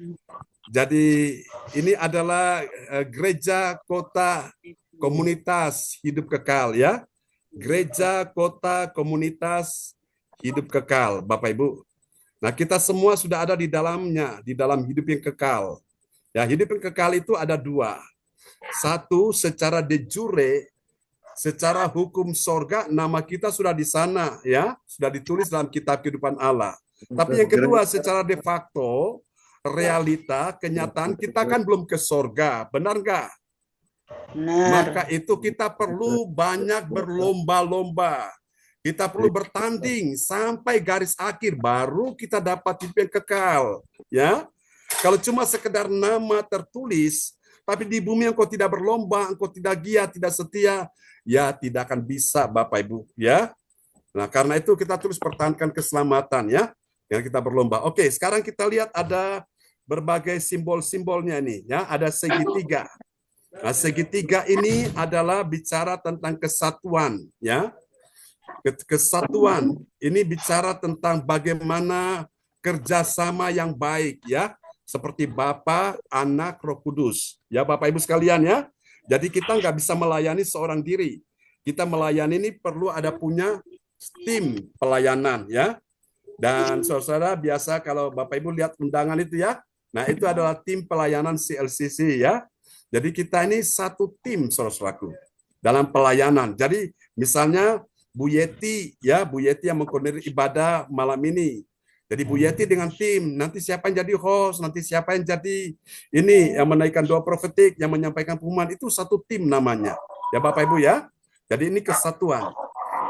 Jadi ini adalah gereja, kota, komunitas hidup kekal ya. Gereja, kota, komunitas hidup kekal, Bapak Ibu. Nah, kita semua sudah ada di dalamnya, di dalam hidup yang kekal. Ya, hidup yang kekal itu ada 2. Satu, secara de jure, secara hukum sorga, nama kita sudah di sana, ya, sudah ditulis dalam kitab kehidupan Allah. Tapi yang kedua, secara de facto, realita, kenyataan, kita kan belum ke sorga, benar nggak? Maka itu kita perlu banyak berlomba-lomba. Kita perlu bertanding sampai garis akhir, baru kita dapat hidup yang kekal. Ya, Kalau cuma sekedar nama tertulis, tapi di bumi engkau tidak berlomba, engkau tidak giat, tidak setia, ya tidak akan bisa Bapak Ibu, ya. Nah, karena itu kita terus pertahankan keselamatan ya, yang kita berlomba. Oke, sekarang kita lihat ada berbagai simbol-simbolnya nih, ya. Ada segitiga. Nah, segitiga ini adalah bicara tentang kesatuan, ya. Kesatuan ini bicara tentang bagaimana kerjasama yang baik, ya. Seperti Bapa, Anak, Roh Kudus. Ya, Bapak Ibu sekalian ya. Jadi kita nggak bisa melayani seorang diri. Kita melayani ini perlu ada punya tim pelayanan ya. Dan saudara biasa kalau Bapak Ibu lihat undangan itu ya. Nah, itu adalah tim pelayanan CLCC ya. Jadi kita ini satu tim saudaraku dalam pelayanan. Jadi misalnya Bu Yeti ya, Bu Yeti yang mengkoordinir ibadah malam ini. Jadi Bu Yeti dengan tim, nanti siapa yang jadi host, nanti siapa yang jadi ini yang menaikkan doa profetik, yang menyampaikan pengumuman, itu satu tim namanya. Ya Bapak Ibu ya. Jadi ini kesatuan.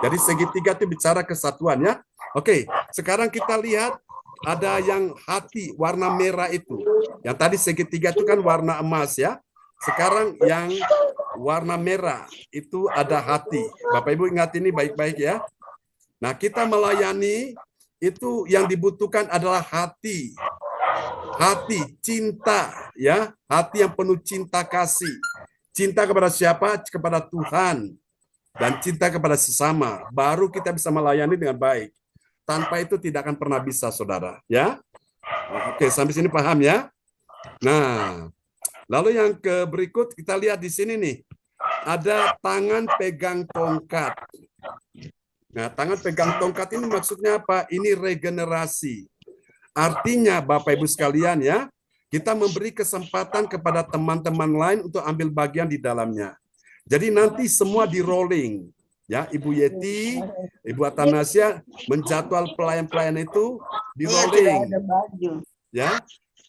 Jadi segitiga itu bicara kesatuan ya. Oke, sekarang kita lihat ada yang hati warna merah itu. Yang tadi segitiga itu kan warna emas ya. Sekarang yang warna merah itu ada hati. Bapak Ibu ingat ini baik-baik ya. Nah, kita melayani itu yang dibutuhkan adalah hati. Hati, cinta ya, hati yang penuh cinta kasih. Cinta kepada siapa? Kepada Tuhan. Dan cinta kepada sesama. Baru kita bisa melayani dengan baik. Tanpa itu tidak akan pernah bisa, saudara. Ya, oke, sampai sini paham ya? Nah, lalu yang ke berikut kita lihat di sini nih. Ada tangan pegang tongkat. Nah, tangan pegang tongkat ini maksudnya apa? Ini regenerasi. Artinya, Bapak Ibu sekalian ya, kita memberi kesempatan kepada teman-teman lain untuk ambil bagian di dalamnya. Jadi nanti semua di rolling. Ya, Ibu Yeti, Ibu Atanasia menjadwal pelayan-pelayan itu di rolling. Ya.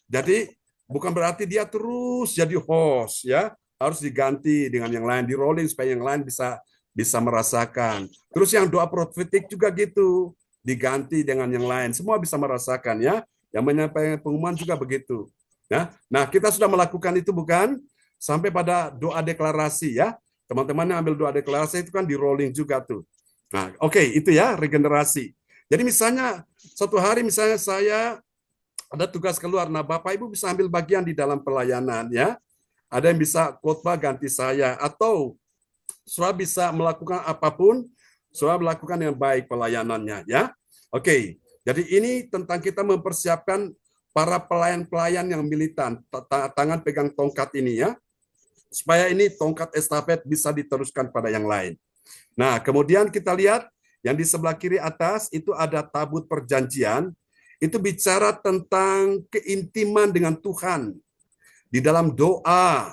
Jadi bukan berarti dia terus jadi host ya, harus diganti dengan yang lain, di rolling supaya yang lain bisa merasakan. Terus yang doa profetik juga gitu, diganti dengan yang lain. Semua bisa merasakan ya. Yang menyampaikan pengumuman juga begitu. Ya. Nah, kita sudah melakukan itu bukan? Sampai pada doa deklarasi ya. Teman-teman yang ambil doa deklarasi itu kan di rolling juga tuh. Nah, oke, itu ya regenerasi. Jadi misalnya satu hari misalnya saya ada tugas keluar, nah Bapak Ibu bisa ambil bagian di dalam pelayanan ya. Ada yang bisa khotbah ganti saya, atau saudara bisa melakukan apapun, saudara melakukan yang baik pelayanannya ya. Oke, jadi ini tentang kita mempersiapkan para pelayan-pelayan yang militan, tangan pegang tongkat ini ya. Supaya ini tongkat estafet bisa diteruskan pada yang lain. Nah, kemudian kita lihat yang di sebelah kiri atas itu ada tabut perjanjian. Itu bicara tentang keintiman dengan Tuhan. Di dalam doa,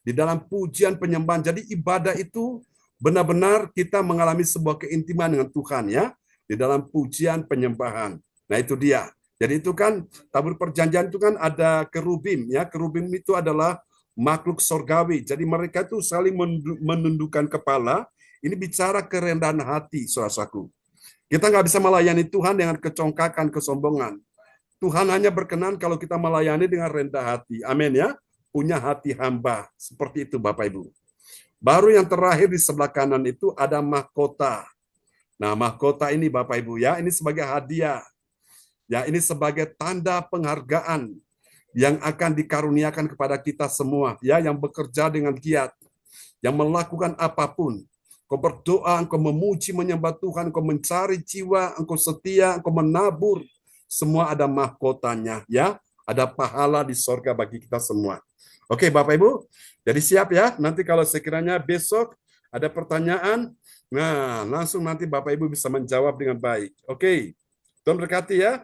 di dalam pujian penyembahan. Jadi ibadah itu benar-benar kita mengalami sebuah keintiman dengan Tuhan ya. Di dalam pujian penyembahan. Nah, itu dia. Jadi itu kan tabut perjanjian itu kan ada kerubim ya. Kerubim itu adalah makhluk sorgawi. Jadi mereka itu saling menundukkan kepala. Ini bicara kerendahan hati, saudaraku. Kita nggak bisa melayani Tuhan dengan kecongkakan, kesombongan. Tuhan hanya berkenan kalau kita melayani dengan rendah hati. Amin ya. Punya hati hamba. Seperti itu Bapak Ibu. Baru yang terakhir di sebelah kanan itu ada mahkota. Nah, mahkota ini Bapak Ibu ya, ini sebagai hadiah. Ya, ini sebagai tanda penghargaan yang akan dikaruniakan kepada kita semua, ya, yang bekerja dengan giat, yang melakukan apapun. Engkau berdoa, engkau memuji, menyembah Tuhan, engkau mencari jiwa, engkau setia, engkau menabur, semua ada mahkotanya, ya, ada pahala di sorga bagi kita semua. Oke, Bapak Ibu, jadi siap ya. Nanti kalau sekiranya besok ada pertanyaan, nah langsung nanti Bapak Ibu bisa menjawab dengan baik. Oke, Tuhan berkati ya.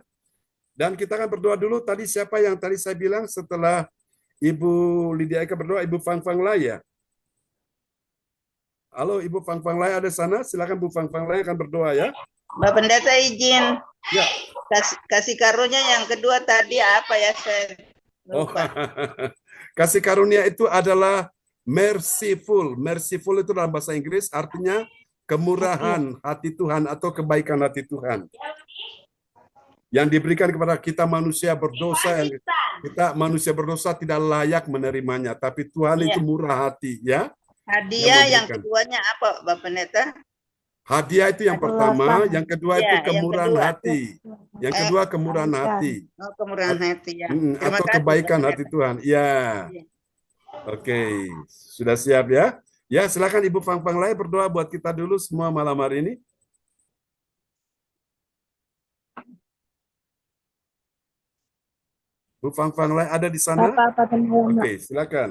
Dan kita akan berdoa dulu. Tadi siapa yang tadi saya bilang setelah Ibu Lydia Eka berdoa, Ibu Fang Fang Lai ya? Halo, Ibu Fang Fang Lai ada sana? Silakan Bu Fang Fang Lai akan berdoa ya. Mbak Pendeta izin. Ya. Kasih karunia yang kedua tadi apa ya, saya lupa. Kasih karunia itu adalah merciful. Merciful itu dalam bahasa Inggris artinya kemurahan hati Tuhan atau kebaikan hati Tuhan. yang diberikan kepada kita manusia berdosa, yang kita manusia berdosa tidak layak menerimanya, tapi Tuhan Iya. itu murah hati, ya. Hadiah yang memberikan. keduanya apa, Bapak Pendeta? Hadiah itu yang pertama, yang kedua itu Ya, yang kemurahan kedua. hati. Yang kedua kemurahan hati. Oh, kemurahan hati ya. Mm, Terima atau kasih, kebaikan Bapak hati Pendeta. Tuhan. Ya. Iya. Oke, sudah siap ya? Ya, silakan Ibu Fang Fang Lai berdoa buat kita dulu semua malam hari ini. Bu Fang Fang Lai ada di sana? Bapak pada malam Oke, silakan.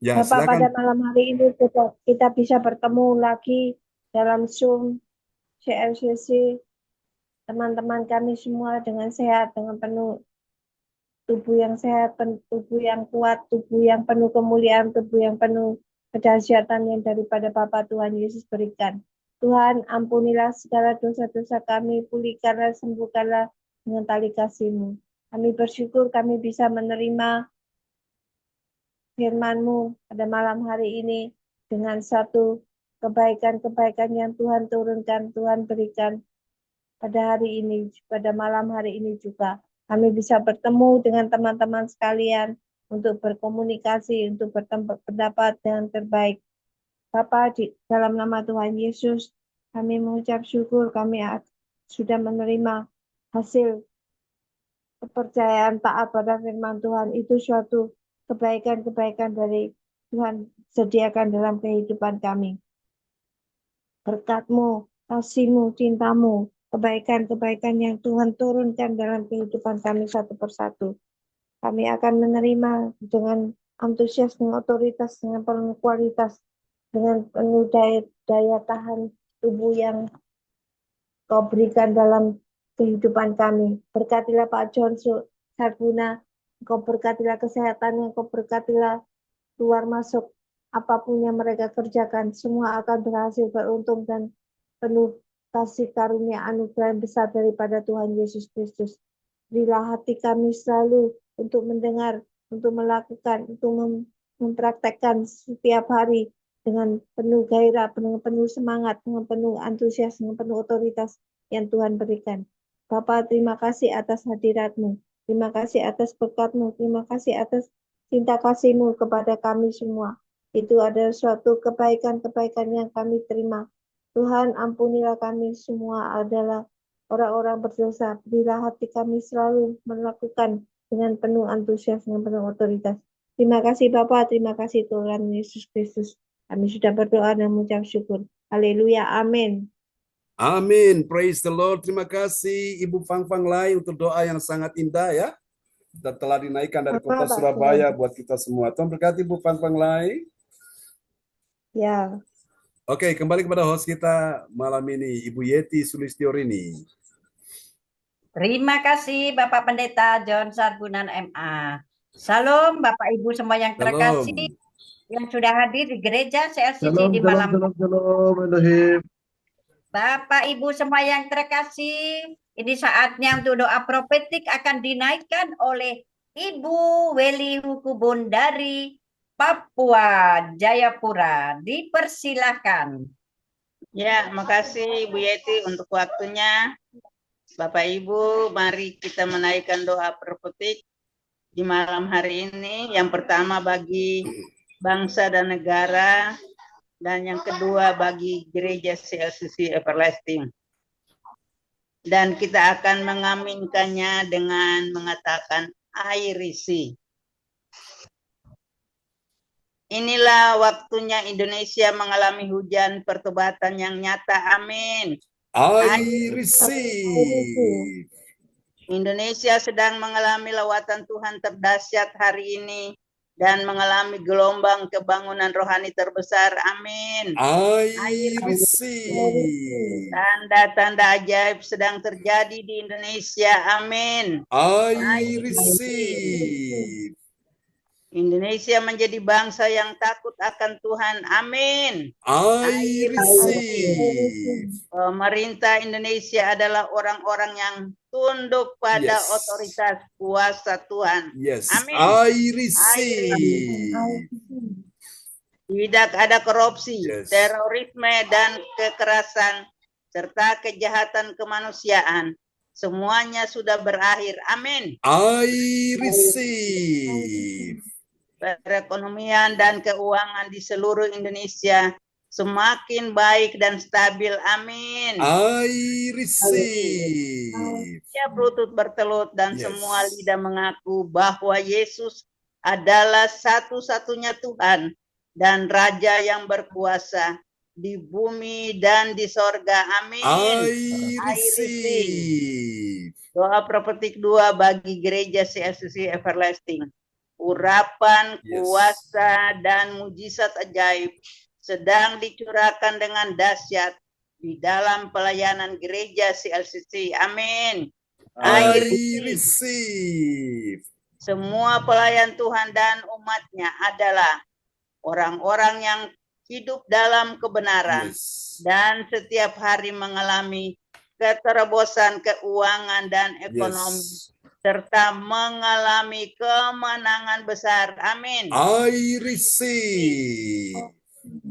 Ya, Bapak pada silakan. malam hari ini kita bisa bertemu lagi dalam Zoom CLCC, teman-teman kami semua dengan sehat, dengan penuh tubuh yang sehat, tubuh yang kuat, tubuh yang penuh kemuliaan, tubuh yang penuh kedahsyatan yang daripada Bapa Tuhan Yesus berikan. Tuhan, ampunilah segala dosa-dosa kami, pulihkanlah, sembuhkanlah dengan tali kasih-Mu. Kami bersyukur kami bisa menerima firman-Mu pada malam hari ini dengan satu kebaikan-kebaikan yang Tuhan turunkan, Tuhan berikan pada hari ini, pada malam hari ini juga. Kami bisa bertemu dengan teman-teman sekalian untuk berkomunikasi, untuk berpendapat dengan terbaik. Bapa, di dalam nama Tuhan Yesus, kami mengucap syukur kami sudah menerima hasil kepercayaan taat pada firman Tuhan. Itu suatu kebaikan-kebaikan dari Tuhan sediakan dalam kehidupan kami. Berkat-Mu, kasih-Mu, cinta-Mu, kebaikan-kebaikan yang Tuhan turunkan dalam kehidupan kami satu persatu. Kami akan menerima dengan antusias, dengan otoritas, dengan penuh kualitas, dengan penuh daya tahan tubuh yang Kau berikan dalam kehidupan kami. Berkatilah Pak John Sarguna, Kau berkatilah kesehatannya, Kau berkatilah keluar masuk apapun yang mereka kerjakan, semua akan berhasil, beruntung dan penuh kasih karunia anugerah yang besar daripada Tuhan Yesus Kristus. Berilah hati kami selalu untuk mendengar, untuk melakukan, untuk mempraktekkan setiap hari dengan penuh gairah, dengan penuh semangat, dengan penuh antusias, dengan penuh otoritas yang Tuhan berikan. Bapa, terima kasih atas hadirat-Mu. Terima kasih atas berkat-Mu. Terima kasih atas cinta kasih-Mu kepada kami semua. Itu adalah suatu kebaikan-kebaikan yang kami terima. Tuhan, ampunilah kami semua adalah orang-orang berdosa. Berilah hati kami selalu melakukan dengan penuh antusias, dengan penuh otoritas. Terima kasih Bapa, terima kasih Tuhan Yesus Kristus. Kami sudah berdoa dan mengucap syukur. Haleluya, amin. Amin. Praise the Lord. Terima kasih Ibu Fang Fang Lai untuk doa yang sangat indah ya. Dan telah dinaikkan dari kota Apa, Pak? Surabaya buat kita semua. Tuhan berkati Ibu Fang Fang Lai. Ya, Oke, kembali kepada host kita malam ini, Ibu Yeti Sulistiorini. Terima kasih Bapak Pendeta John Sargunan MA. Salam Bapak Ibu semua yang Shalom. terkasih yang sudah hadir di gereja CLCC Shalom, di shalom, malam. shalom, shalom, Elohim. Bapak Ibu semua yang terkasih, ini saatnya untuk doa profetik akan dinaikkan oleh Ibu Weli Hukubun dari Papua, Jayapura. Dipersilahkan. Ya, makasih Bu Yeti untuk waktunya. Bapak Ibu, mari kita menaikkan doa profetik di malam hari ini. Yang pertama bagi bangsa dan negara, dan yang kedua bagi gereja CLCC Everlasting. Dan kita akan mengaminkannya dengan mengatakan I receive. Inilah waktunya Indonesia mengalami hujan pertobatan yang nyata. Amin. I receive. Indonesia sedang mengalami lawatan Tuhan terdahsyat hari ini dan mengalami gelombang kebangunan rohani terbesar. Amin. I receive. Tanda-tanda ajaib sedang terjadi di Indonesia. Amin. I receive. Indonesia menjadi bangsa yang takut akan Tuhan. Amin. I receive. Pemerintah Indonesia adalah orang-orang yang tunduk pada Yes. otoritas kuasa Tuhan. Yes. Amin. I receive. Tidak ada korupsi, Yes. terorisme, dan kekerasan, serta kejahatan kemanusiaan. Semuanya sudah berakhir. Amin. I receive. Perekonomian dan keuangan di seluruh Indonesia semakin baik dan stabil. Amin. I receive. Setiap lutut bertelut dan Yes. semua lidah mengaku bahwa Yesus adalah satu-satunya Tuhan dan Raja yang berkuasa di bumi dan di sorga. Amin. I receive. Doa profetik 2 bagi gereja CFCC Everlasting. Urapan, Yes. kuasa, dan mujizat ajaib sedang dicurahkan dengan dahsyat di dalam pelayanan gereja CLCC. Amin. I I receive. Semua pelayan Tuhan dan umatnya adalah orang-orang yang hidup dalam kebenaran Yes. dan setiap hari mengalami keterobosan keuangan dan ekonomi, Yes. serta mengalami kemenangan besar. Amin. I receive.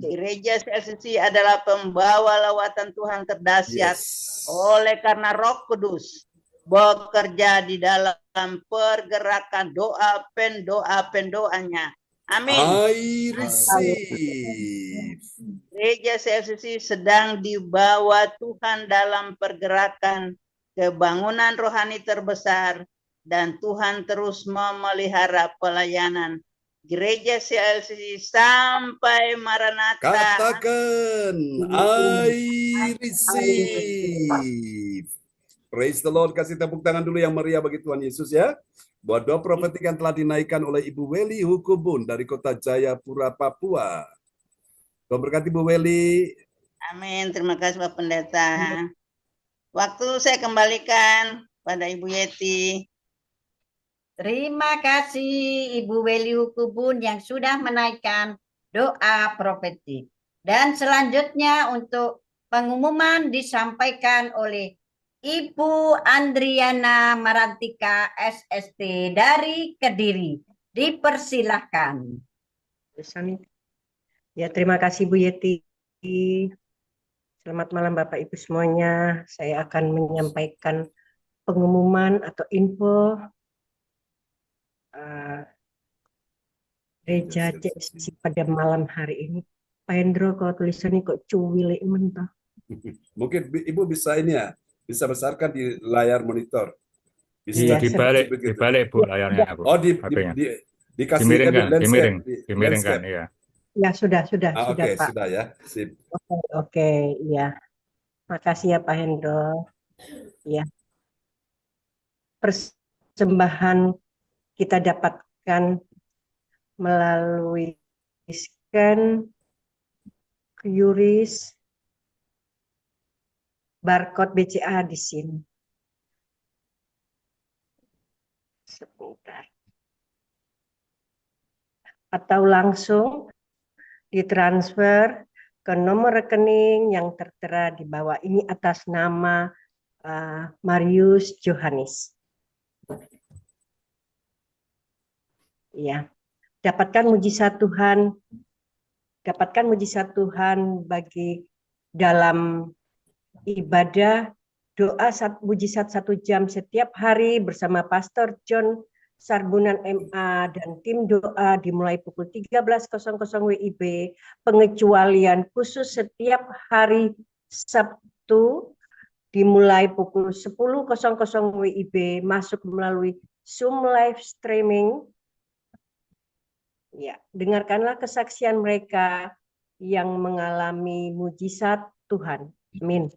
Gereja CLCC adalah pembawa lawatan Tuhan terdahsyat. Yes. Oleh karena Roh Kudus bekerja di dalam pergerakan doa pendoanya. Amin. I receive. Gereja CFCC sedang dibawa Tuhan dalam pergerakan kebangunan rohani terbesar, dan Tuhan terus memelihara pelayanan gereja CFCC sampai Maranatha. Katakan, I receive. Praise the Lord. Kasih tepuk tangan dulu yang meriah bagi Tuhan Yesus ya. Buat doa profetik yang telah dinaikkan oleh Ibu Weli Hukubun dari Kota Jayapura, Papua. Tuhan berkati Bu Weli. Amin. Terima kasih Pak Pendeta. Waktu saya kembalikan pada Ibu Yeti. Terima kasih Ibu Weli Hukubun yang sudah menaikkan doa profetik. Dan selanjutnya untuk pengumuman disampaikan oleh Ibu Andriana Marantika SST dari Kediri. Dipersilahkan. Ya, terima kasih Bu Yeti. Selamat malam Bapak Ibu semuanya. Saya akan menyampaikan pengumuman atau info gereja CFCC pada malam hari ini. Pak Hendro, kalau tulisannya kok cuwil mentah. Mungkin Ibu bisa ini ya, bisa besarkan di layar monitor. Iya, dibalik Bu layarnya Bu. Oh, HP-nya. dikasih Dimiringkan, landscape. iya. Ya, sudah Oke, Pak. sudah ya. Sip. Oke, iya. Makasih ya Pak Hendro. Ya. Persembahan kita dapatkan melalui scan QRIS barcode BCA di sini. Sebentar. Atau langsung ditransfer ke nomor rekening yang tertera di bawah ini atas nama Marius Johannes. Ya, dapatkan mujizat Tuhan bagi dalam ibadah doa mujizat 1 jam setiap hari bersama Pastor John Sarbunan MA dan tim doa dimulai pukul 13.00 WIB, pengecualian khusus setiap hari Sabtu dimulai pukul 10.00 WIB, masuk melalui Zoom live streaming. Ya, dengarkanlah kesaksian mereka yang mengalami mujizat Tuhan. Amin.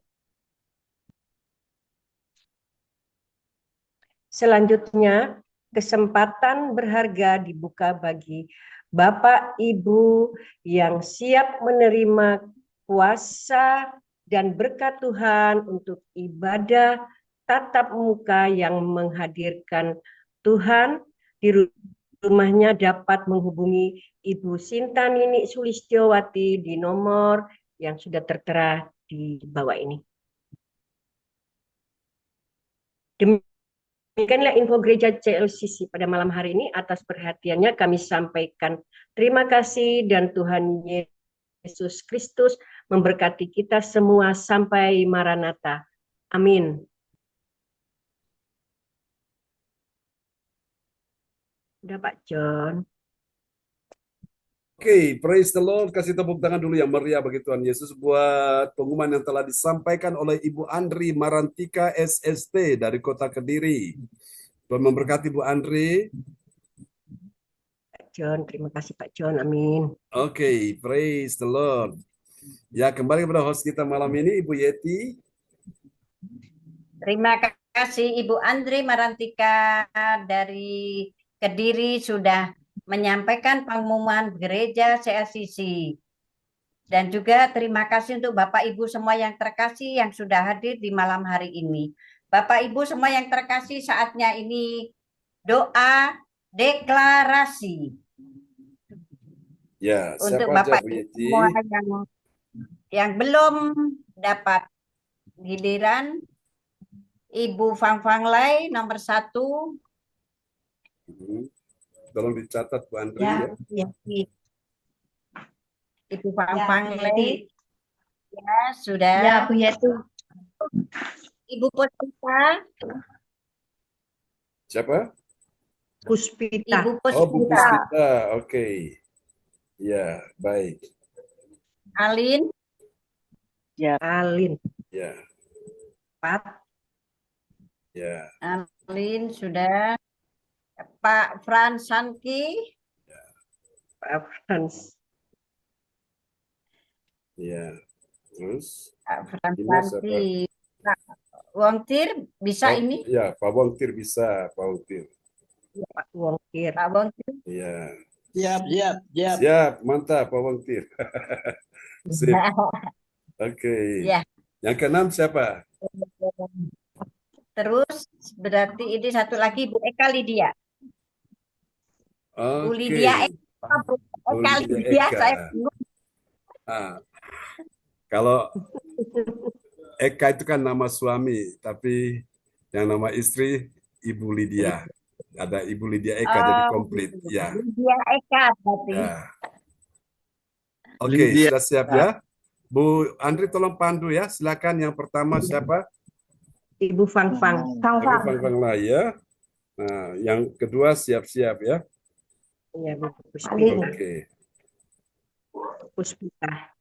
Selanjutnya, kesempatan berharga dibuka bagi Bapak Ibu yang siap menerima kuasa dan berkat Tuhan untuk ibadah tatap muka yang menghadirkan Tuhan di rumahnya, dapat menghubungi Ibu Sinta Nini Sulistiowati di nomor yang sudah tertera di bawah ini. Demikianlah info gereja CLCC pada malam hari ini. Atas perhatiannya kami sampaikan terima kasih dan Tuhan Yesus Kristus memberkati kita semua sampai Maranatha. Amin. Udah Pak John. Oke, praise the Lord. Kasih tepuk tangan dulu yang meriah bagi Tuhan Yesus buat pengumuman yang telah disampaikan oleh Ibu Andri Marantika SST dari Kota Kediri. Tuhan memberkati Bu Andri. Pak John, terima kasih Pak John. Amin. Oke, praise the Lord. Ya, kembali kepada host kita malam ini, Ibu Yeti. Terima kasih Ibu Andri Marantika dari Kediri sudah menyampaikan pengumuman gereja CLCC. Dan juga terima kasih untuk Bapak Ibu semua yang terkasih yang sudah hadir di malam hari ini. Bapak Ibu semua yang terkasih, saatnya ini doa deklarasi. Ya, Untuk siapa aja Bapak Bu Ibu Yeti? semua yang belum dapat giliran, Ibu Fang Fang Lai nomor 1. Tolong dicatat Bu Andri ya. Ibu Fang Fang Lai. Ya, sudah. Ya, Bu Yeti. Ibu Puspita. Siapa? Puspita. Ibu Oh, Bu Puspita. Puspita. Oke. Ya, baik. Alin. Ya. Alin. Ya. Pat. Ya. Alin sudah. Pak Frans Sanki. Pak Frans. Ya. Terus? Pak Frans Ini siapa? Sanki. Pak Wongtir bisa Oh, ini? ya, Pak Wongtir bisa, Pak Wongtir. Ya, Pak Wongtir. Pak Wongtir. Ya. Siap. Siap, mantap Pak Wongtir. Sip. Oke. Ya. Yang keenam siapa? Terus berarti ini satu lagi Bu Eka Lydia. Bu Oke. Lydia Eka, Bu Eka Bu Lydia Lydia, Eka. saya Kalau Eka itu kan nama suami, tapi yang nama istri Ibu Lydia. Ada Ibu Lydia Eka jadi komplit. Ya. Lydia Eka berarti. Ya. Oke, sudah siap ya? Bu Andri tolong pandu ya. Silakan yang pertama siapa? Ibu Fang Fang. Ibu Fang lah ya. Nah, yang kedua siap-siap ya. Iya, Bu Puspita. Oke. Puspita.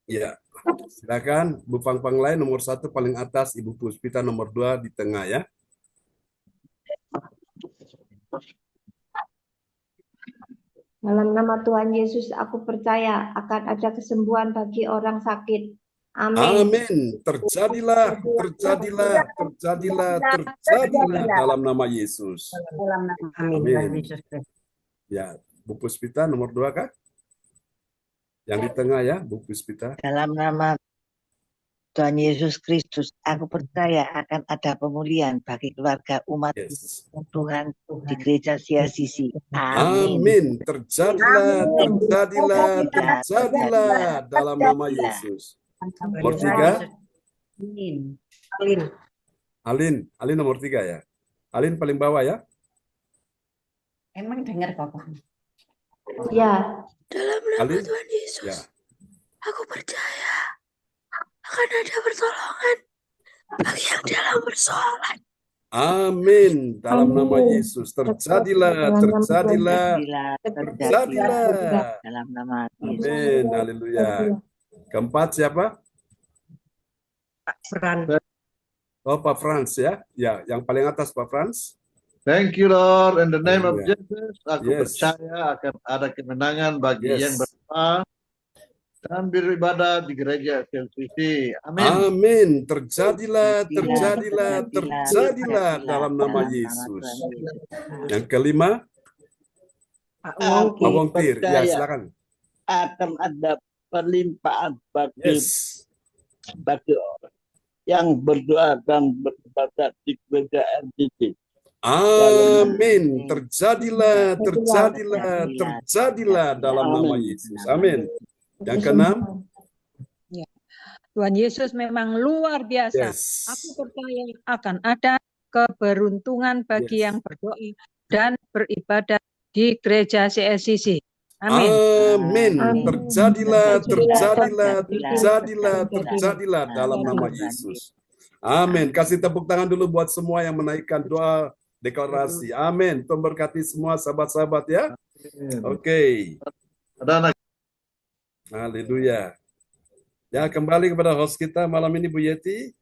Ya, silakan Bu Fang Fang lain nomor 1 paling atas, Ibu Puspita nomor 2 di tengah ya. Dalam nama Tuhan Yesus, aku percaya akan ada kesembuhan bagi orang sakit. Amin. Amin. Terjadilah dalam nama Yesus. Dalam nama Amin. Tuhan Yesus Kristus. Ya, Bu Puspita nomor 2 kah? Yang di tengah ya, Bu Puspita. Dalam nama Tuhan Yesus Kristus, aku percaya akan ada pemulihan bagi keluarga umat Tuhan di gereja CLCC. Amin. Amin. Terjadilah dalam nama Yesus. Nomor 3. Alin nomor 3 ya. Alin paling bawah ya. Emang dengar Bapak? Ya. Dalam nama Alin? Tuhan Yesus, Ya. aku percaya akan ada pertolongan bagi yang dalam persoalan. Amin. Dalam nama Yesus. Terjadilah. Dalam nama Yesus. Amin. Haleluya. Keempat siapa? Pak Frans. Oh, Pak Frans ya. Ya, yang paling atas Pak Frans. Thank you Lord, in the name of Haleluya. Jesus, aku Yes. percaya akan ada kemenangan bagi Yes. yang berdoa dan beribadah di gereja CLCC. Amin. Amin. Terjadilah dalam nama Yesus. Yang kelima, Pak Aku Wongtir. Ya, percaya silakan. akan ada perlimpahan bagi orang yang berdoa dan beribadah di gereja LCC. Amin. Terjadilah dalam nama Yesus. Amin. Yang keenam, Tuhan Yesus memang luar biasa. Yes. Aku percaya akan ada keberuntungan bagi yang berdoa dan beribadah di gereja CSCC. Amin. Amin. Amin. Terjadilah, terjadilah, Terjadilah, terjadilah dalam nama Yesus. Amin. Kasih tepuk tangan dulu buat semua yang menaikkan doa deklarasi. Amin. Tuhan berkati semua sahabat-sahabat ya. Oke. Ada anak. Haleluya. Ya, kembali kepada host kita malam ini, Bu Yeti.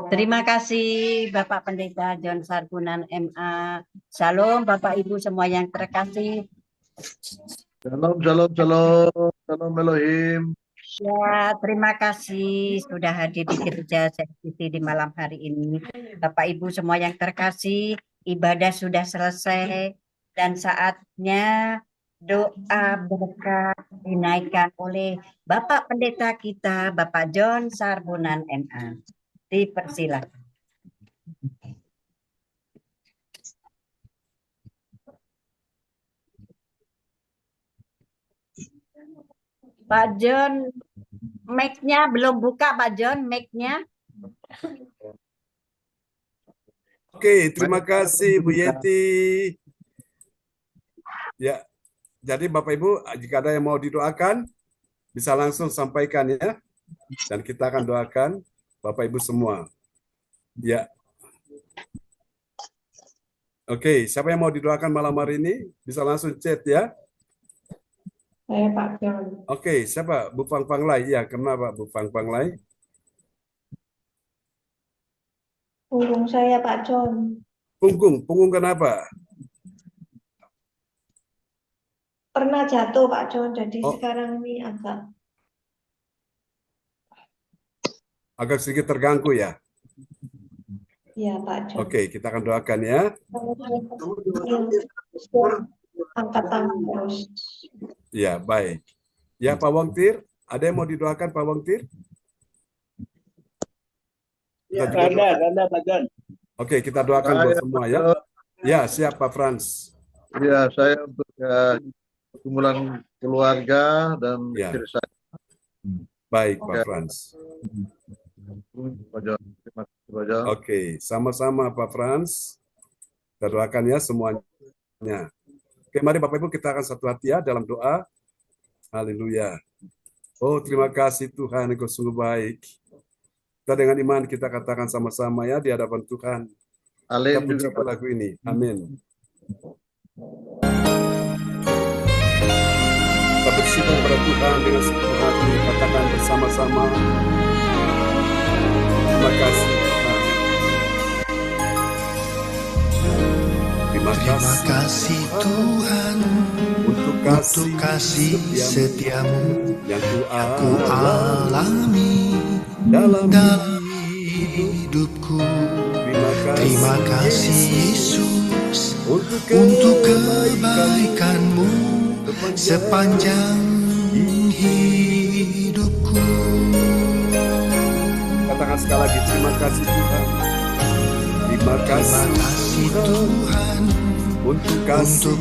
Terima kasih Bapak Pendeta John Sarbunan MA. Shalom Bapak Ibu semua yang terkasih. Shalom, shalom, shalom. Shalom Elohim. Ya, terima kasih sudah hadir di gereja CSCC di malam hari ini. Bapak Ibu semua yang terkasih, ibadah sudah selesai dan saatnya doa berkat dinaikkan oleh Bapak Pendeta kita, Bapak John Sarbunan MA. Dipersilakan. Pak John, mic-nya belum buka, Pak John, mic-nya. Oke, terima kasih Bu Yeti. Ya, jadi Bapak Ibu, jika ada yang mau didoakan, bisa langsung sampaikan ya. Dan kita akan doakan Bapak Ibu semua. Ya. Oke, siapa yang mau didoakan malam hari ini? Bisa langsung chat ya. Saya Pak John. Oke, siapa? Bu Fang Fang Lai. Ya, kenapa Bu Fang Fang Lai? Punggung saya Pak John. Punggung kenapa? Pernah jatuh Pak John, jadi sekarang ini agak sedikit terganggu ya. Iya Pak John. Oke, kita akan doakan ya. Angkat tangan terus. Ya, baik. Ya, Pak Wongtir, ada yang mau didoakan Pak Wongtir? Ya, Anda, Pak John. Oke, kita doakan buat semua ya. Ya, siap Pak Frans. Ya, saya untuk pergumulan keluarga dan istri saya. Baik, Pak Frans. Pak John, terima kasih Pak John. Oke, sama-sama Pak Frans. Kita doakan ya semuanya. Oke, mari Bapak Ibu kita akan satu hati ya dalam doa. Haleluya. Oh, terima kasih Tuhan, Engkau sungguh baik. Kita dengan iman kita katakan sama-sama ya di hadapan Tuhan. Kita pujikan lagu ini. Amin. Kita bersyukur kepada Tuhan dengan sepenuh hati, katakan bersama-sama. Terima kasih Tuhan. Terima kasih Tuhan untuk kasih setiamu yang ku alami dalam hidupku. Terima kasih Yesus untuk kebaikanmu sepanjang hidupku. Katakan sekali lagi, terima kasih Tuhan. Terima kasih Tuhan untuk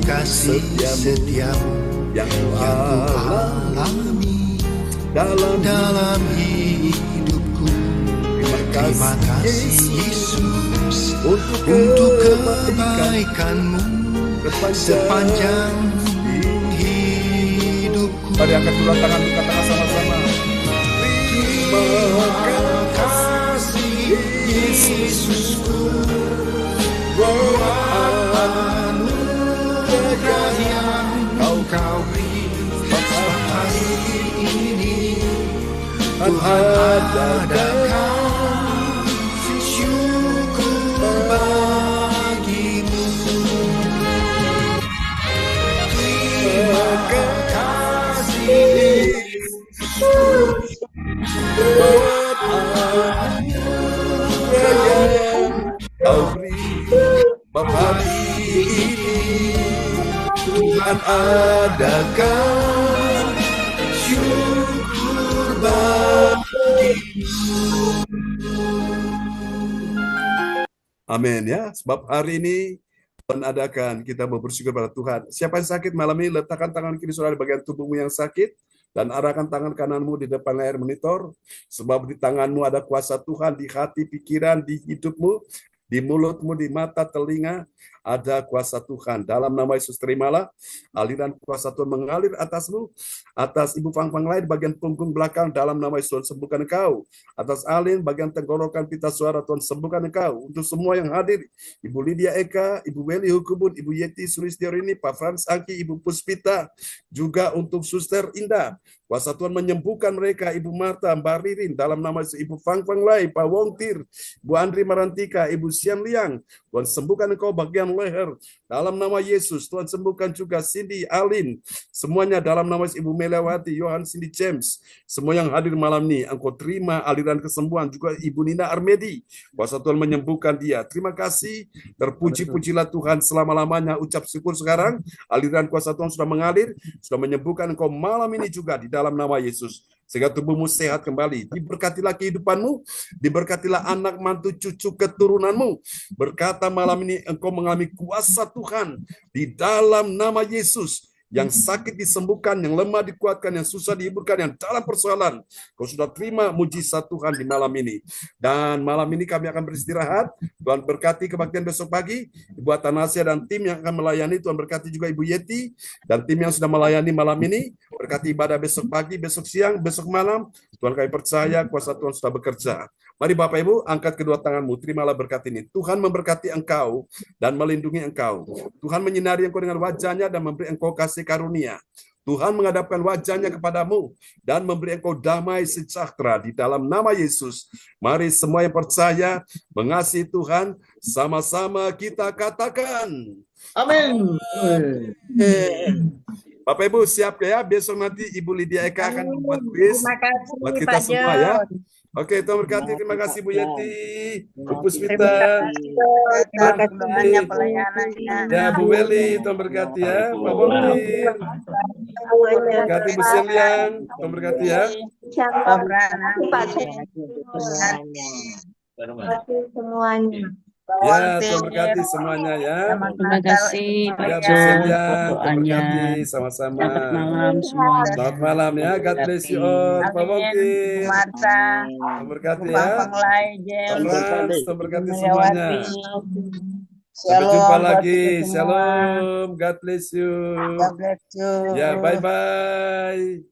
kasih setiamu yang ku alami dalam hidupku. Terima kasih Yesus untuk kebaikanmu sepanjang hidupku. Mari angkat dua tangan, katakan sama-sama. Terima kasih Yesusku, anugerah yang kau beri hari ini. Tuhan adakan syukur bagimu. Terima kasih Yesus buat anugerah yang kau beri hari ini. Tuhan adakan syukur bagimu. Amin ya, sebab hari ini Tuhan adakan kita mau bersyukur pada Tuhan. Siapa yang sakit malam ini, letakkan tangan kiri saudara di bagian tubuhmu yang sakit. dan arahkan tangan kananmu di depan layar monitor, sebab di tanganmu ada kuasa Tuhan, di hati, pikiran, di hidupmu, di mulutmu, di mata, telinga, ada kuasa Tuhan. Dalam nama Yesus terimalah aliran kuasa Tuhan mengalir atasmu, atas ibu Fang-Fang lain bagian punggung belakang, dalam nama Yesus Tuhan sembuhkan engkau. Atas Alin bagian tenggorokan pita suara, Tuhan sembuhkan engkau. Untuk semua yang hadir, Ibu Lydia Eka, Ibu Weli Hukubun, Ibu Yeti Sulistiorini, Pak Frans Angki, Ibu Puspita, juga untuk Suster Indah, kuasa Tuhan menyembuhkan mereka. Ibu Marta, Mbak Ririn, dalam nama Yesus. Ibu Fang-Fang Lai, Pak Wongtir, Bu Andri Marantika, Ibu Sian Liang, Tuhan sembuhkan engkau bagian leher. Dalam nama Yesus, Tuhan sembuhkan juga Cindy, Alin, semuanya dalam nama Yesus. Ibu Melewati, Yohan, Cindy James, semua yang hadir malam ini, engkau terima aliran kesembuhan. Juga Ibu Nina Armedi, kuasa Tuhan menyembuhkan dia. Terima kasih, terpuji-pujilah Tuhan selama-lamanya. Ucap syukur sekarang, aliran kuasa Tuhan sudah mengalir, sudah menyembuhkan engkau malam ini juga di dalam nama Yesus. Sehingga tubuhmu sehat kembali. Diberkatilah kehidupanmu, diberkatilah anak, mantu, cucu, keturunanmu. Berkata malam ini engkau mengalami kuasa Tuhan di dalam nama Yesus. Yang sakit disembuhkan, yang lemah dikuatkan, yang susah dihiburkan, yang dalam persoalan kau sudah terima mujizat Tuhan di malam ini. Dan malam ini kami akan beristirahat. Tuhan berkati kebaktian besok pagi. Ibu Atanasia dan tim yang akan melayani, Tuhan berkati juga Ibu Yeti dan tim yang sudah melayani malam ini. Berkati ibadah besok pagi, besok siang, besok malam. Tuhan, kami percaya kuasa Tuhan sudah bekerja. Mari Bapak Ibu, angkat kedua tanganmu, terimalah berkat ini. Tuhan memberkati engkau dan melindungi engkau. Tuhan menyinari engkau dengan wajahnya dan memberi engkau kasih karunia. Tuhan menghadapkan wajahnya kepadamu dan memberi engkau damai sejahtera di dalam nama Yesus. Mari semua yang percaya, mengasihi Tuhan, sama-sama kita katakan. Amin. Bapak Ibu siap ya, besok nanti Ibu Lydia Eka akan membuat kuis buat kita semua ya. Oke, Tuhan berkati. Terima kasih Bu Yeti, Bu Puspita, Terima kasih pelayanannya. ya Bu Weli, Tuhan berkati ya. Pak Bongkir, berkati Bu Seliang, Tuhan berkati ya. Pak Brana. Semuanya. Ya, Tuhan berkati semuanya ya. Terima kasih Ya, Bu Pak Seliang, Tuhan doanya. berkati sama-sama. Selamat malam semua. Selamat malam ya, God bless you all. Pak Bongkir, Marta. Tuhan berkati Pak ya. Panglai, Pak James. Frans, Tuhan berkati semuanya. Sampai Shalom jumpa buat lagi. kita semua. Shalom. God bless you. God bless you. Ya, bye-bye.